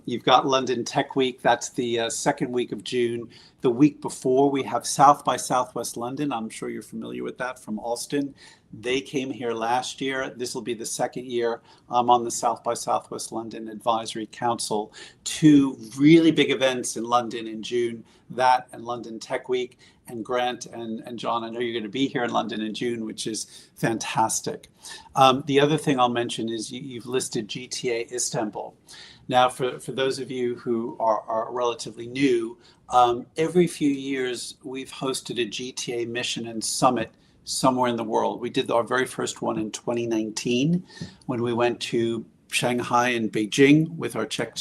You've got London Tech Week. That's the second week of June. The week before, we have South by Southwest London. I'm sure you're familiar with that from Alston. They came here last year. This will be the second year I'm on the South by Southwest London Advisory Council. Two really big events in London in June, that and London Tech Week. And Grant and John, I know you're going to be here in London in June, which is fantastic. The other thing I'll mention is you've listed GTA Istanbul. Now, for those of you who are relatively new, every few years we've hosted a GTA mission and summit somewhere in the world. We did our very first one in 2019 when we went to Shanghai and Beijing with our Tech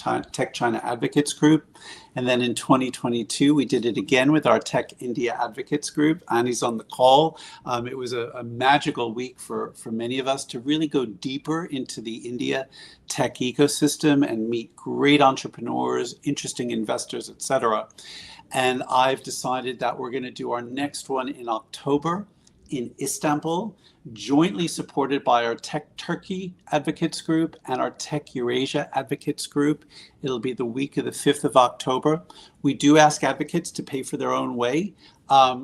China Advocates group. And then in 2022, we did it again with our Tech India Advocates group. Annie's on the call. It was a magical week for many of us to really go deeper into the India tech ecosystem and meet great entrepreneurs, interesting investors, et cetera. And I've decided that we're going to do our next one in October in Istanbul, jointly supported by our Tech Turkey Advocates Group and our Tech Eurasia Advocates Group. It'll be the week of the 5th of October. We do ask advocates to pay for their own way.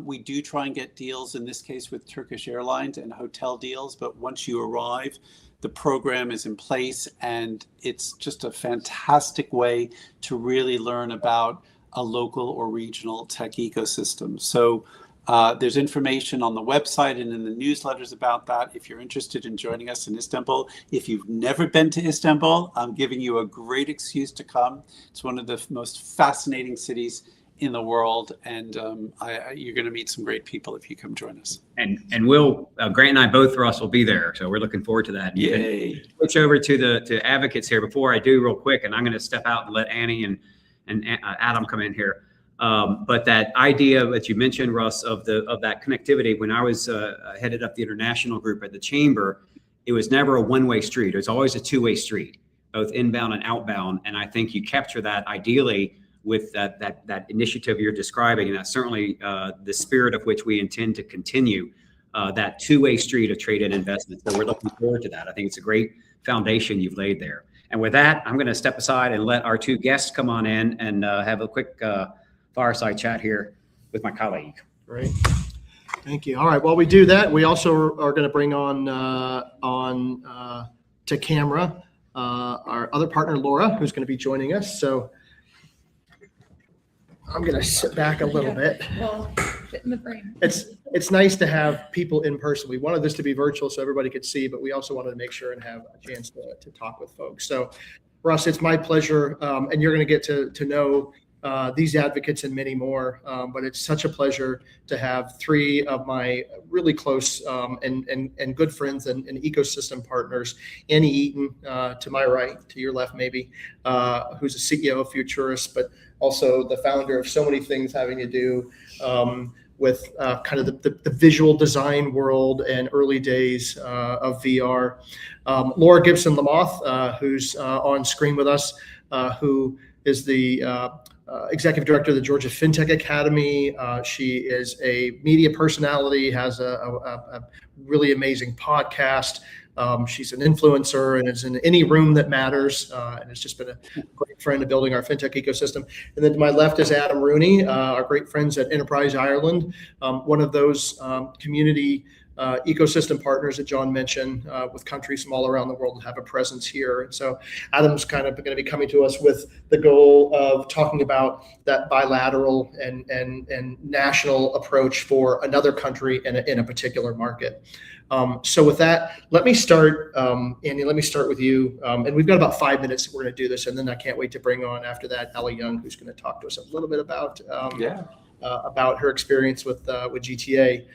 We do try and get deals, in this case with Turkish Airlines and hotel deals, but once you arrive, the program is in place, and it's just a fantastic way to really learn about a local or regional tech ecosystem. So there's information on the website and in the newsletters about that if you're interested in joining us in Istanbul. If you've never been to Istanbul, I'm giving you a great excuse to come. It's one of the most fascinating cities in the world, and you're going to meet some great people if you come join us. And we'll Grant and I both, Russ, will be there, so we're looking forward to that. Yay! Switch over to advocates here before I do real quick, and I'm going to step out and let Annie and Adam come in here. But that idea that you mentioned, Russ, of that connectivity, when I was headed up the international group at the chamber, it was never a one-way street. It was always a two-way street, both inbound and outbound. And I think you capture that ideally with that initiative you're describing, and that's certainly the spirit of which we intend to continue. that two-way street of trade and investment. So we're looking forward to that. I think it's a great foundation you've laid there. And with that, I'm going to step aside and let our two guests come on in and have a quick fireside chat here with my colleague. Great. Thank you. All right. While we do that, we also are going to bring on to camera our other partner, Laura, who's going to be joining us. So I'm going to sit back a little bit. Well, fit in the frame. It's nice to have people in person. We wanted this to be virtual so everybody could see, but we also wanted to make sure and have a chance to talk with folks. So Russ, it's my pleasure. And you're going to get to know these advocates and many more. But it's such a pleasure to have three of my really close and good friends and ecosystem partners. Annie Eaton, to my right, to your left maybe, who's a CEO of Futurist, but also the founder of so many things having to do with kind of the visual design world and early days of VR. Laura Gibson-Lamoth, who's on screen with us, who is the executive director of the Georgia FinTech Academy. She is a media personality, has a really amazing podcast. She's an influencer and is in any room that matters. And it's just been a great friend of building our FinTech ecosystem. And then to my left is Adam Rooney, our great friends at Enterprise Ireland, one of those community ecosystem partners that John mentioned with countries from all around the world that have a presence here. And so Adam's kind of going to be coming to us with the goal of talking about that bilateral and national approach for another country in a particular market. So with that, let me start, Andy, let me start with you. And we've got about 5 minutes that we're going to do this. And then I can't wait to bring on after that, Ella Young, who's going to talk to us a little bit about her experience with GTA.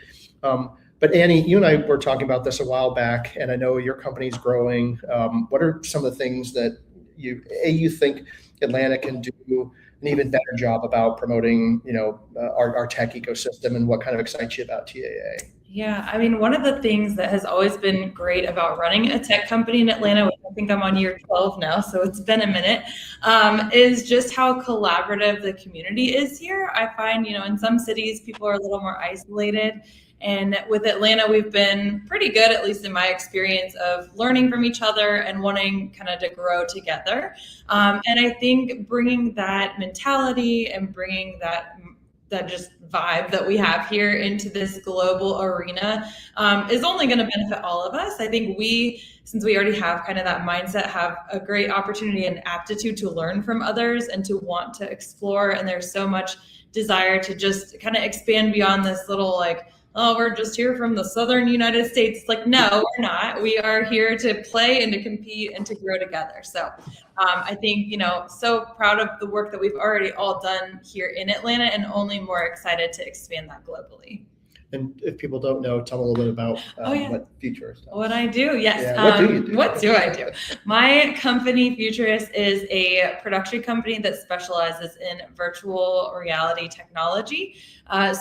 But Annie, you and I were talking about this a while back, and I know your company's growing. What are some of the things that you think Atlanta can do an even better job about promoting, our tech ecosystem, and what kind of excites you about TAA? Yeah, I mean, one of the things that has always been great about running a tech company in Atlanta, which I think I'm on year 12 now, so it's been a minute, is just how collaborative the community is here. I find, in some cities, people are a little more isolated. And with Atlanta, we've been pretty good, at least in my experience, of learning from each other and wanting kind of to grow together. And I think bringing that mentality and bringing that just vibe that we have here into this global arena is only going to benefit all of us. I think since we already have kind of that mindset, have a great opportunity and aptitude to learn from others and to want to explore. And there's so much desire to just kind of expand beyond this little oh, we're just here from the southern United States. It's like, no, we're not. We are here to play and to compete and to grow together. So I think, so proud of the work that we've already all done here in Atlanta and only more excited to expand that globally. And if people don't know, tell them a little bit about what Futurist does. What I do, yes. Yeah, what do you do? What do I do? My company, Futurist, is a production company that specializes in virtual reality technology.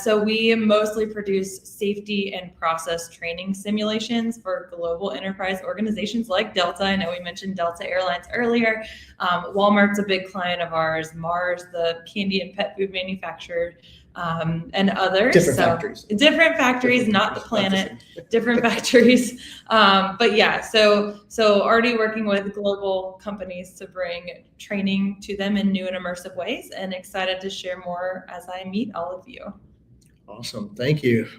So we mostly produce safety and process training simulations for global enterprise organizations like Delta. I know we mentioned Delta Airlines earlier. Walmart's a big client of ours. Mars, the candy and pet food manufacturer, and others. Different factories, not the planet, different factories. But yeah, so already working with global companies to bring training to them in new and immersive ways, and excited to share more as I meet all of you. Awesome. Thank you.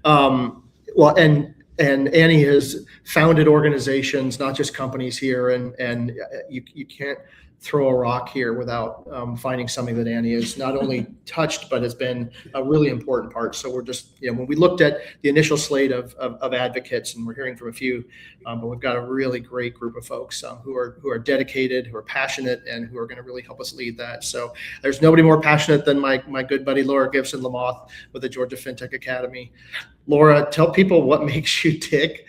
Well, and Annie has founded organizations, not just companies here, and you can't throw a rock here without finding something that Annie has not only touched, but has been a really important part. So we're just, when we looked at the initial slate of advocates, and we're hearing from a few, but we've got a really great group of folks who are dedicated, who are passionate, and who are going to really help us lead that. So there's nobody more passionate than my good buddy, Laura Gibson-Lamoth with the Georgia FinTech Academy. Laura, tell people what makes you tick,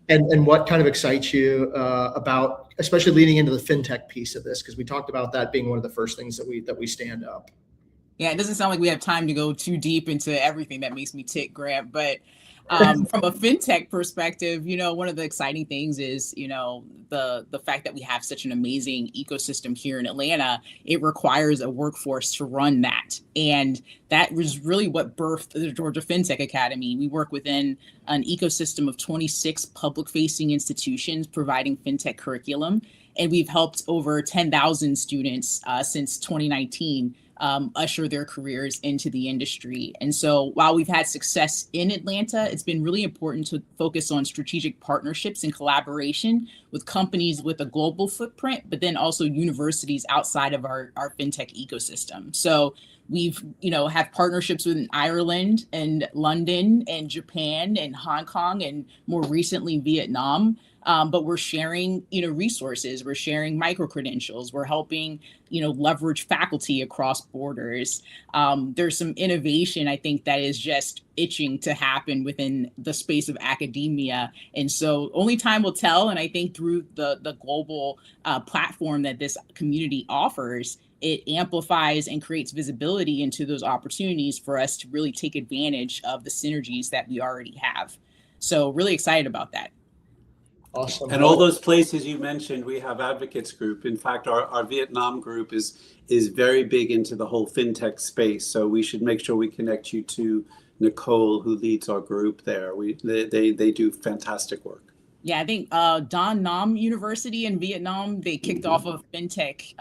and what kind of excites you about, especially leading into the fintech piece of this, because we talked about that being one of the first things that we stand up. Yeah, it doesn't sound like we have time to go too deep into everything that makes me tick, Grant, but From a fintech perspective, one of the exciting things is, the fact that we have such an amazing ecosystem here in Atlanta. It requires a workforce to run that. And that was really what birthed the Georgia FinTech Academy. We work within an ecosystem of 26 public-facing institutions providing fintech curriculum. And we've helped over 10,000 students since 2019 usher their careers into the industry. And so while we've had success in Atlanta, it's been really important to focus on strategic partnerships and collaboration with companies with a global footprint, but then also universities outside of our fintech ecosystem. So we've, have partnerships with Ireland and London and Japan and Hong Kong and more recently Vietnam. But we're sharing, resources, we're sharing micro-credentials, we're helping, leverage faculty across borders. There's some innovation, I think, that is just itching to happen within the space of academia. And so only time will tell. And I think through the global platform that this community offers, it amplifies and creates visibility into those opportunities for us to really take advantage of the synergies that we already have. So really excited about that. Awesome. And all those places you mentioned, we have advocates group. In fact, our Vietnam group is very big into the whole fintech space. So we should make sure we connect you to Nicole, who leads our group there. They do fantastic work. Yeah, I think Da Nam University in Vietnam, they kicked off a fintech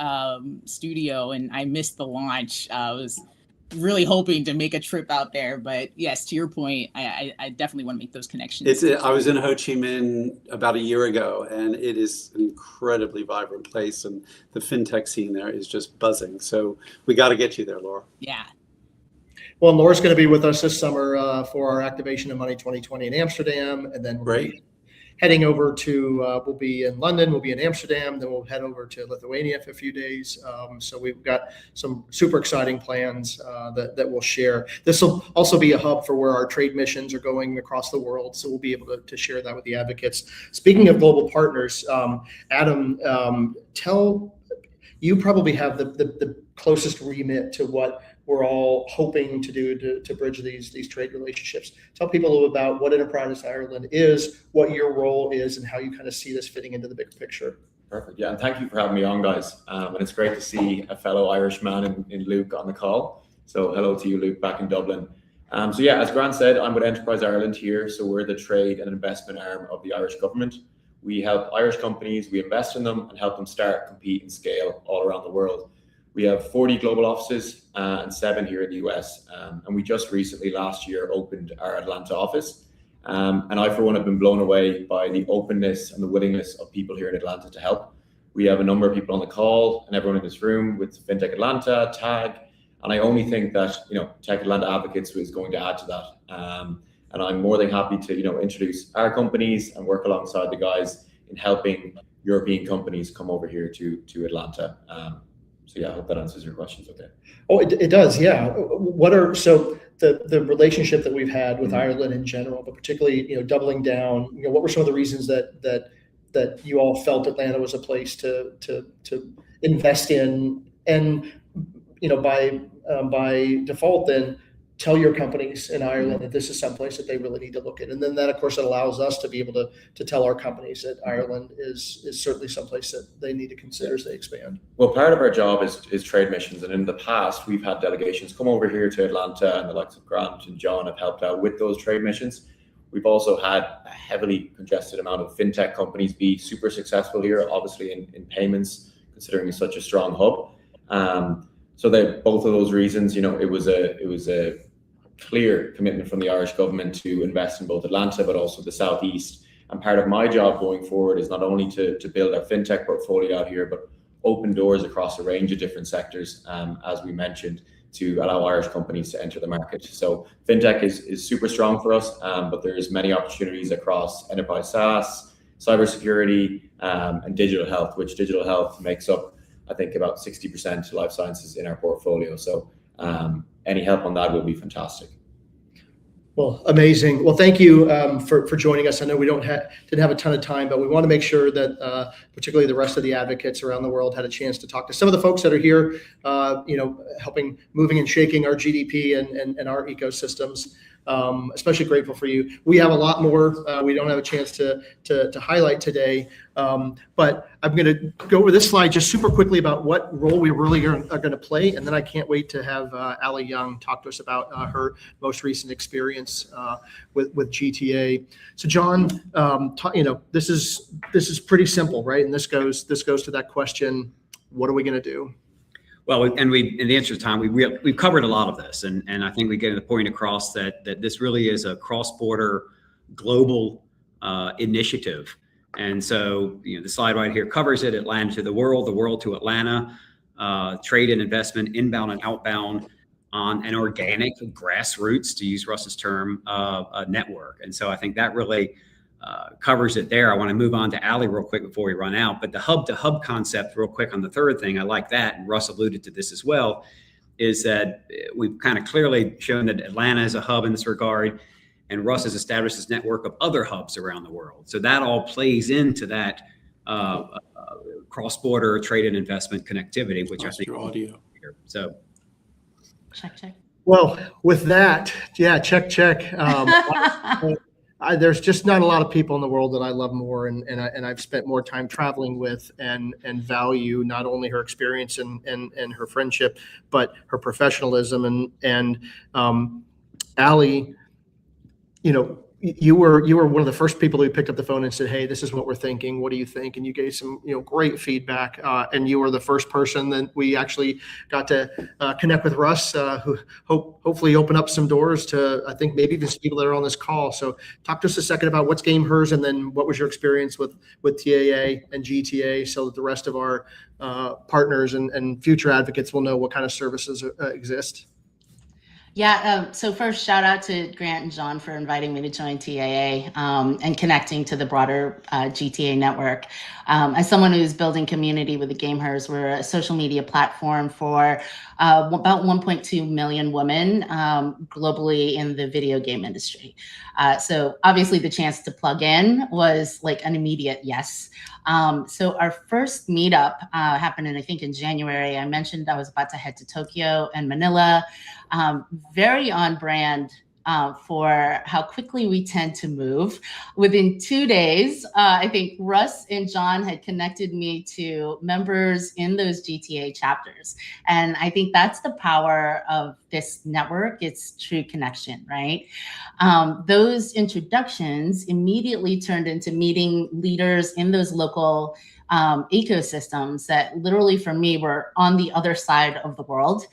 studio, and I missed the launch. I was really hoping to make a trip out there, but yes, to your point, I definitely want to make those connections. I was in Ho Chi Minh about a year ago, and it is an incredibly vibrant place, and the fintech scene there is just buzzing. So we got to get you there, Laura. Yeah. Well, Laura's going to be with us this summer for our Activation of Money 2020 in Amsterdam, and then Great. Heading over to, we'll be in London, we'll be in Amsterdam, then we'll head over to Lithuania for a few days. So we've got some super exciting plans that we'll share. This will also be a hub for where our trade missions are going across the world. So we'll be able to share that with the advocates. Speaking of global partners, Adam, you probably have the closest remit to what we're all hoping to do to bridge these trade relationships. Tell people a little about what Enterprise Ireland is, what your role is, and how you kind of see this fitting into the big picture. Perfect. Yeah, and thank you for having me on, guys. And it's great to see a fellow Irishman in Luke on the call. So hello to you, Luke, back in Dublin. So yeah, as Grant said, I'm with Enterprise Ireland here. So we're the trade and investment arm of the Irish government. We help Irish companies, we invest in them and help them start, compete, and scale all around the world. We have 40 global offices and 7 here in the US. And we just recently, last year, opened our Atlanta office. And I, for one, have been blown away by the openness and the willingness of people here in Atlanta to help. We have a number of people on the call and everyone in this room with FinTech Atlanta, TAG. And I only think that, Tech Atlanta Advocates is going to add to that. And I'm more than happy to, introduce our companies and work alongside the guys in helping European companies come over here to Atlanta. So yeah, I hope that answers your questions. Okay. Oh, it does. Yeah. The relationship that we've had with Ireland in general, but particularly, doubling down, what were some of the reasons that you all felt Atlanta was a place to invest in, and, by default, then tell your companies in Ireland that this is someplace that they really need to look at. And then that, of course, it allows us to be able to tell our companies that Ireland is certainly someplace that they need to consider as they expand. Well, part of our job is trade missions. And in the past, we've had delegations come over here to Atlanta, and the likes of Grant and John have helped out with those trade missions. We've also had a heavily congested amount of fintech companies be super successful here, obviously in payments, considering it's such a strong hub. So that both of those reasons, it was a clear commitment from the Irish government to invest in both Atlanta, but also the Southeast. And part of my job going forward is not only to build our fintech portfolio out here, but open doors across a range of different sectors, as we mentioned, to allow Irish companies to enter the market. So fintech is super strong for us, but there's many opportunities across enterprise SaaS, cybersecurity, and digital health, which digital health makes up, I think, about 60% life sciences in our portfolio. So any help on that will be fantastic. Well, amazing. Well, thank you for joining us. I know we didn't have a ton of time, but we want to make sure that particularly the rest of the advocates around the world had a chance to talk to some of the folks that are here, helping, moving and shaking our GDP and our ecosystems. especially grateful for you. We have a lot more we don't have a chance to highlight today, but I'm going to go over this slide just super quickly about what role we really are going to play, and then I can't wait to have Ali Young talk to us about her most recent experience with GTA. So John, this is pretty simple, right? And this goes to that question: what are we going to do? Well, in the interest of time, we've covered a lot of this, and I think we get the point across that this really is a cross-border global initiative. And so, the slide right here covers it: Atlanta to the world to Atlanta, trade and investment, inbound and outbound, on an organic grassroots, to use Russ's term, network. And so I think that really covers it there. I want to move on to Ali real quick before we run out, but the hub to hub concept real quick on the third thing, I like that, and Russ alluded to this as well, is that we've kind of clearly shown that Atlanta is a hub in this regard, and Russ has established this network of other hubs around the world. So that all plays into that cross-border trade and investment connectivity, which I think your audio here. So Check. Well, with that, yeah, check. There's just not a lot of people in the world that I love more, and I've spent more time traveling with and value not only her experience and her friendship, but her professionalism. And Ali, you were one of the first people who picked up the phone and said, "Hey, this is what we're thinking. What do you think?" And you gave some great feedback. And you were the first person that we actually got to connect with Russ, who hopefully open up some doors to, I think, maybe even some people that are on this call. So talk to us a second about what's Game Hers, and then what was your experience with TAA and GTA, so that the rest of our partners and future advocates will know what kind of services exist. Yeah, so first, shout out to Grant and John for inviting me to join TAA and connecting to the broader GTA network. As someone who's building community with the Game Hers, we're a social media platform for about 1.2 million women globally in the video game industry. So obviously the chance to plug in was like an immediate yes. So our first meetup happened I think in January. I mentioned I was about to head to Tokyo and Manila. Very on brand for how quickly we tend to move. Within 2 days, I think Russ and John had connected me to members in those GTA chapters. And I think that's the power of this network. It's true connection, right? Those introductions immediately turned into meeting leaders in those local ecosystems that literally for me were on the other side of the world,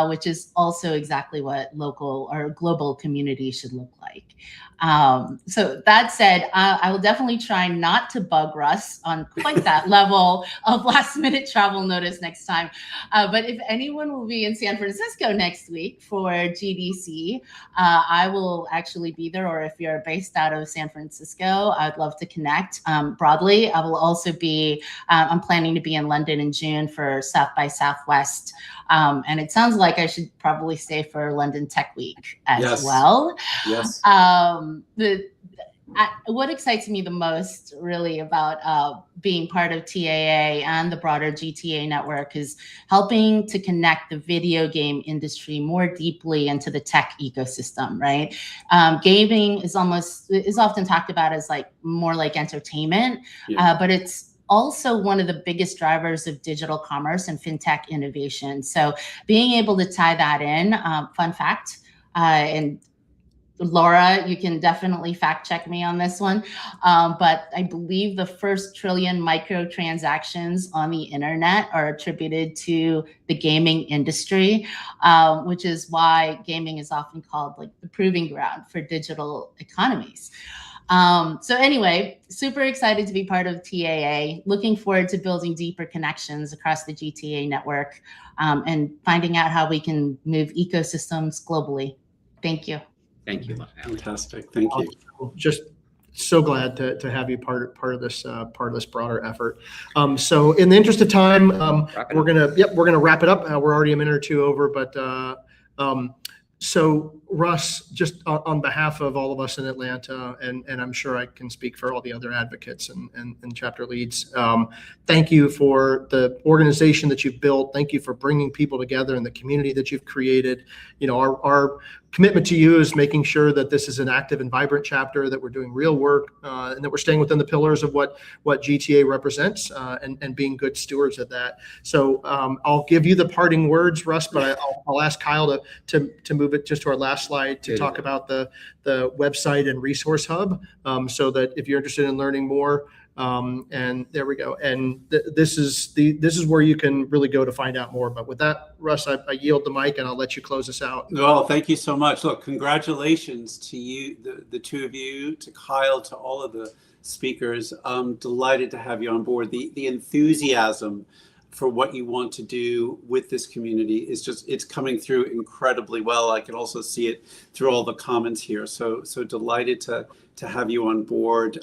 which is also exactly what local or global community should look like. So that said, I will definitely try not to bug Russ on quite that level of last minute travel notice next time. But if anyone will be in San Francisco next week for GDC, I will actually be there. Or if you're based out of San Francisco, I'd love to connect broadly. I will also be, I'm planning to be in London in June for South by Southwest. And it sounds like I should probably stay for London Tech Week as well. Yes. What excites me the most really about being part of TAA and the broader GTA network is helping to connect the video game industry more deeply into the tech ecosystem, right? Gaming is often talked about as more like entertainment, but it's also one of the biggest drivers of digital commerce and fintech innovation. So being able to tie that in, fun fact, and Laura, you can definitely fact check me on this one. But I believe the first trillion microtransactions on the internet are attributed to the gaming industry, which is why gaming is often called the proving ground for digital economies. So anyway, super excited to be part of TAA, looking forward to building deeper connections across the GTA network and finding out how we can move ecosystems globally. Thank you. thank you. Fantastic. Thank you. Just so glad to have you part of this broader effort. So in the interest of time, we're gonna wrap it up. We're already a minute or two over, but so Russ, just on behalf of all of us in Atlanta, and I'm sure I can speak for all the other advocates and chapter leads, thank you for the organization that you've built. Thank you for bringing people together in the community that you've created. You know, our commitment to you is making sure that this is an active and vibrant chapter, that we're doing real work, and that we're staying within the pillars of what GTA represents, and being good stewards of that. So I'll give you the parting words, Russ, but I'll ask Kyle to move it just to our last slide to talk about the website and resource hub, so that if you're interested in learning more, and there we go. And this is where you can really go to find out more. But with that, Russ, I yield the mic and I'll let you close us out. Well, thank you so much. Look, congratulations to you, the two of you, to Kyle, to all of the speakers. I'm delighted to have you on board. The enthusiasm for what you want to do with this community is it's coming through incredibly well. I can also see it through all the comments here. So delighted to have you on board.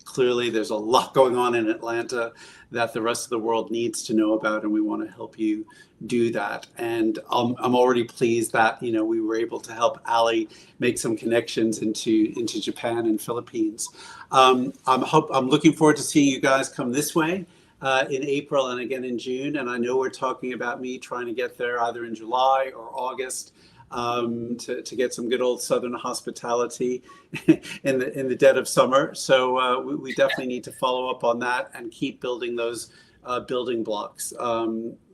Clearly, there's a lot going on in Atlanta that the rest of the world needs to know about, and we want to help you do that. And I'm already pleased that, you know, we were able to help Ali make some connections into Japan and Philippines. I'm looking forward to seeing you guys come this way in April and again in June. And I know we're talking about me trying to get there either in July or August. To get some good old Southern hospitality in the dead of summer. So we definitely need to follow up on that and keep building those building blocks.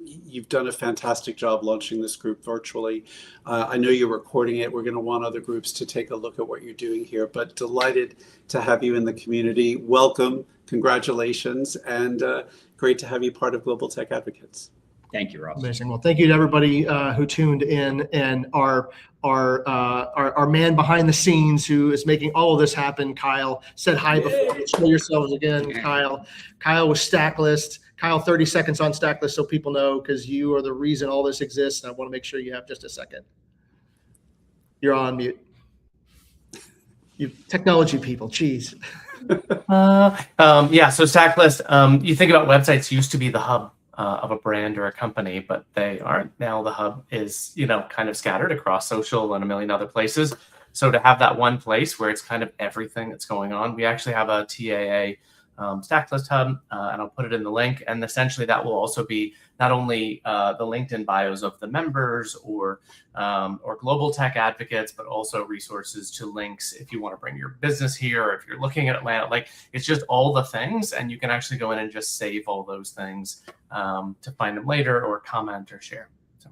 You've done a fantastic job launching this group virtually. I know you're recording it. We're going to want other groups to take a look at what you're doing here, but delighted to have you in the community. Welcome, congratulations, and great to have you part of Global Tech Advocates. Thank you, Ross. Amazing. Well, thank you to everybody who tuned in, and our man behind the scenes who is making all of this happen. Kyle said hi before. Show yourselves again, Kyle. Kyle was Stacklist. Kyle, 30 seconds on Stacklist so people know, because you are the reason all this exists. And I want to make sure you have just a second. You're on mute. You technology people, geez. Yeah, so Stacklist, you think about websites used to be the hub of a brand or a company, but they aren't now. The hub is, you know, kind of scattered across social and a million other places. So to have that one place where it's kind of everything that's going on, we actually have a TAA Stacklist hub, and I'll put it in the link. And essentially that will also be not only the LinkedIn bios of the members or global tech advocates, but also resources to links if you want to bring your business here, or if you're looking at Atlanta. Like, it's just all the things, and you can actually go in and just save all those things to find them later or comment or share. So.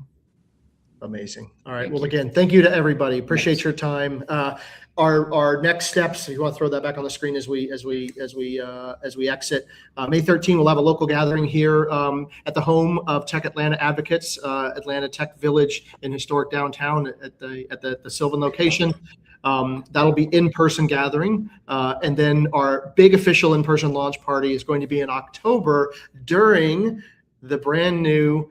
Amazing. All right. Well, again, thank you to everybody. Appreciate your time. Our next steps, if you want to throw that back on the screen as we exit, May 13, we'll have a local gathering here at the home of Tech Atlanta Advocates, Atlanta Tech Village in historic downtown at the Sylvan location. That'll be in-person gathering. And then our big official in-person launch party is going to be in October during the brand new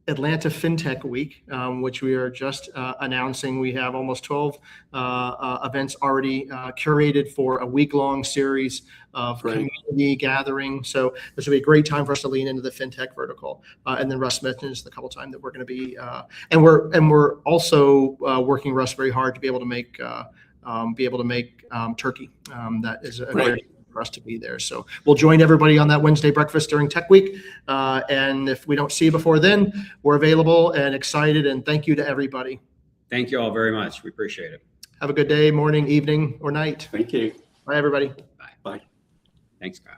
Atlanta FinTech Week, which we are just announcing. We have almost 12 events already curated for a week-long series of community gathering. So this will be a great time for us to lean into the FinTech vertical. And then Russ mentioned the couple times that we're going to be, and we're also working, Russ, very hard to be able to make turkey. That is a great for us to be there. So we'll join everybody on that Wednesday breakfast during Tech Week. And if we don't see you before then, we're available and excited. And thank you to everybody. Thank you all very much. We appreciate it. Have a good day, morning, evening, or night. Thank you. Bye, everybody. Bye. Thanks, Kyle.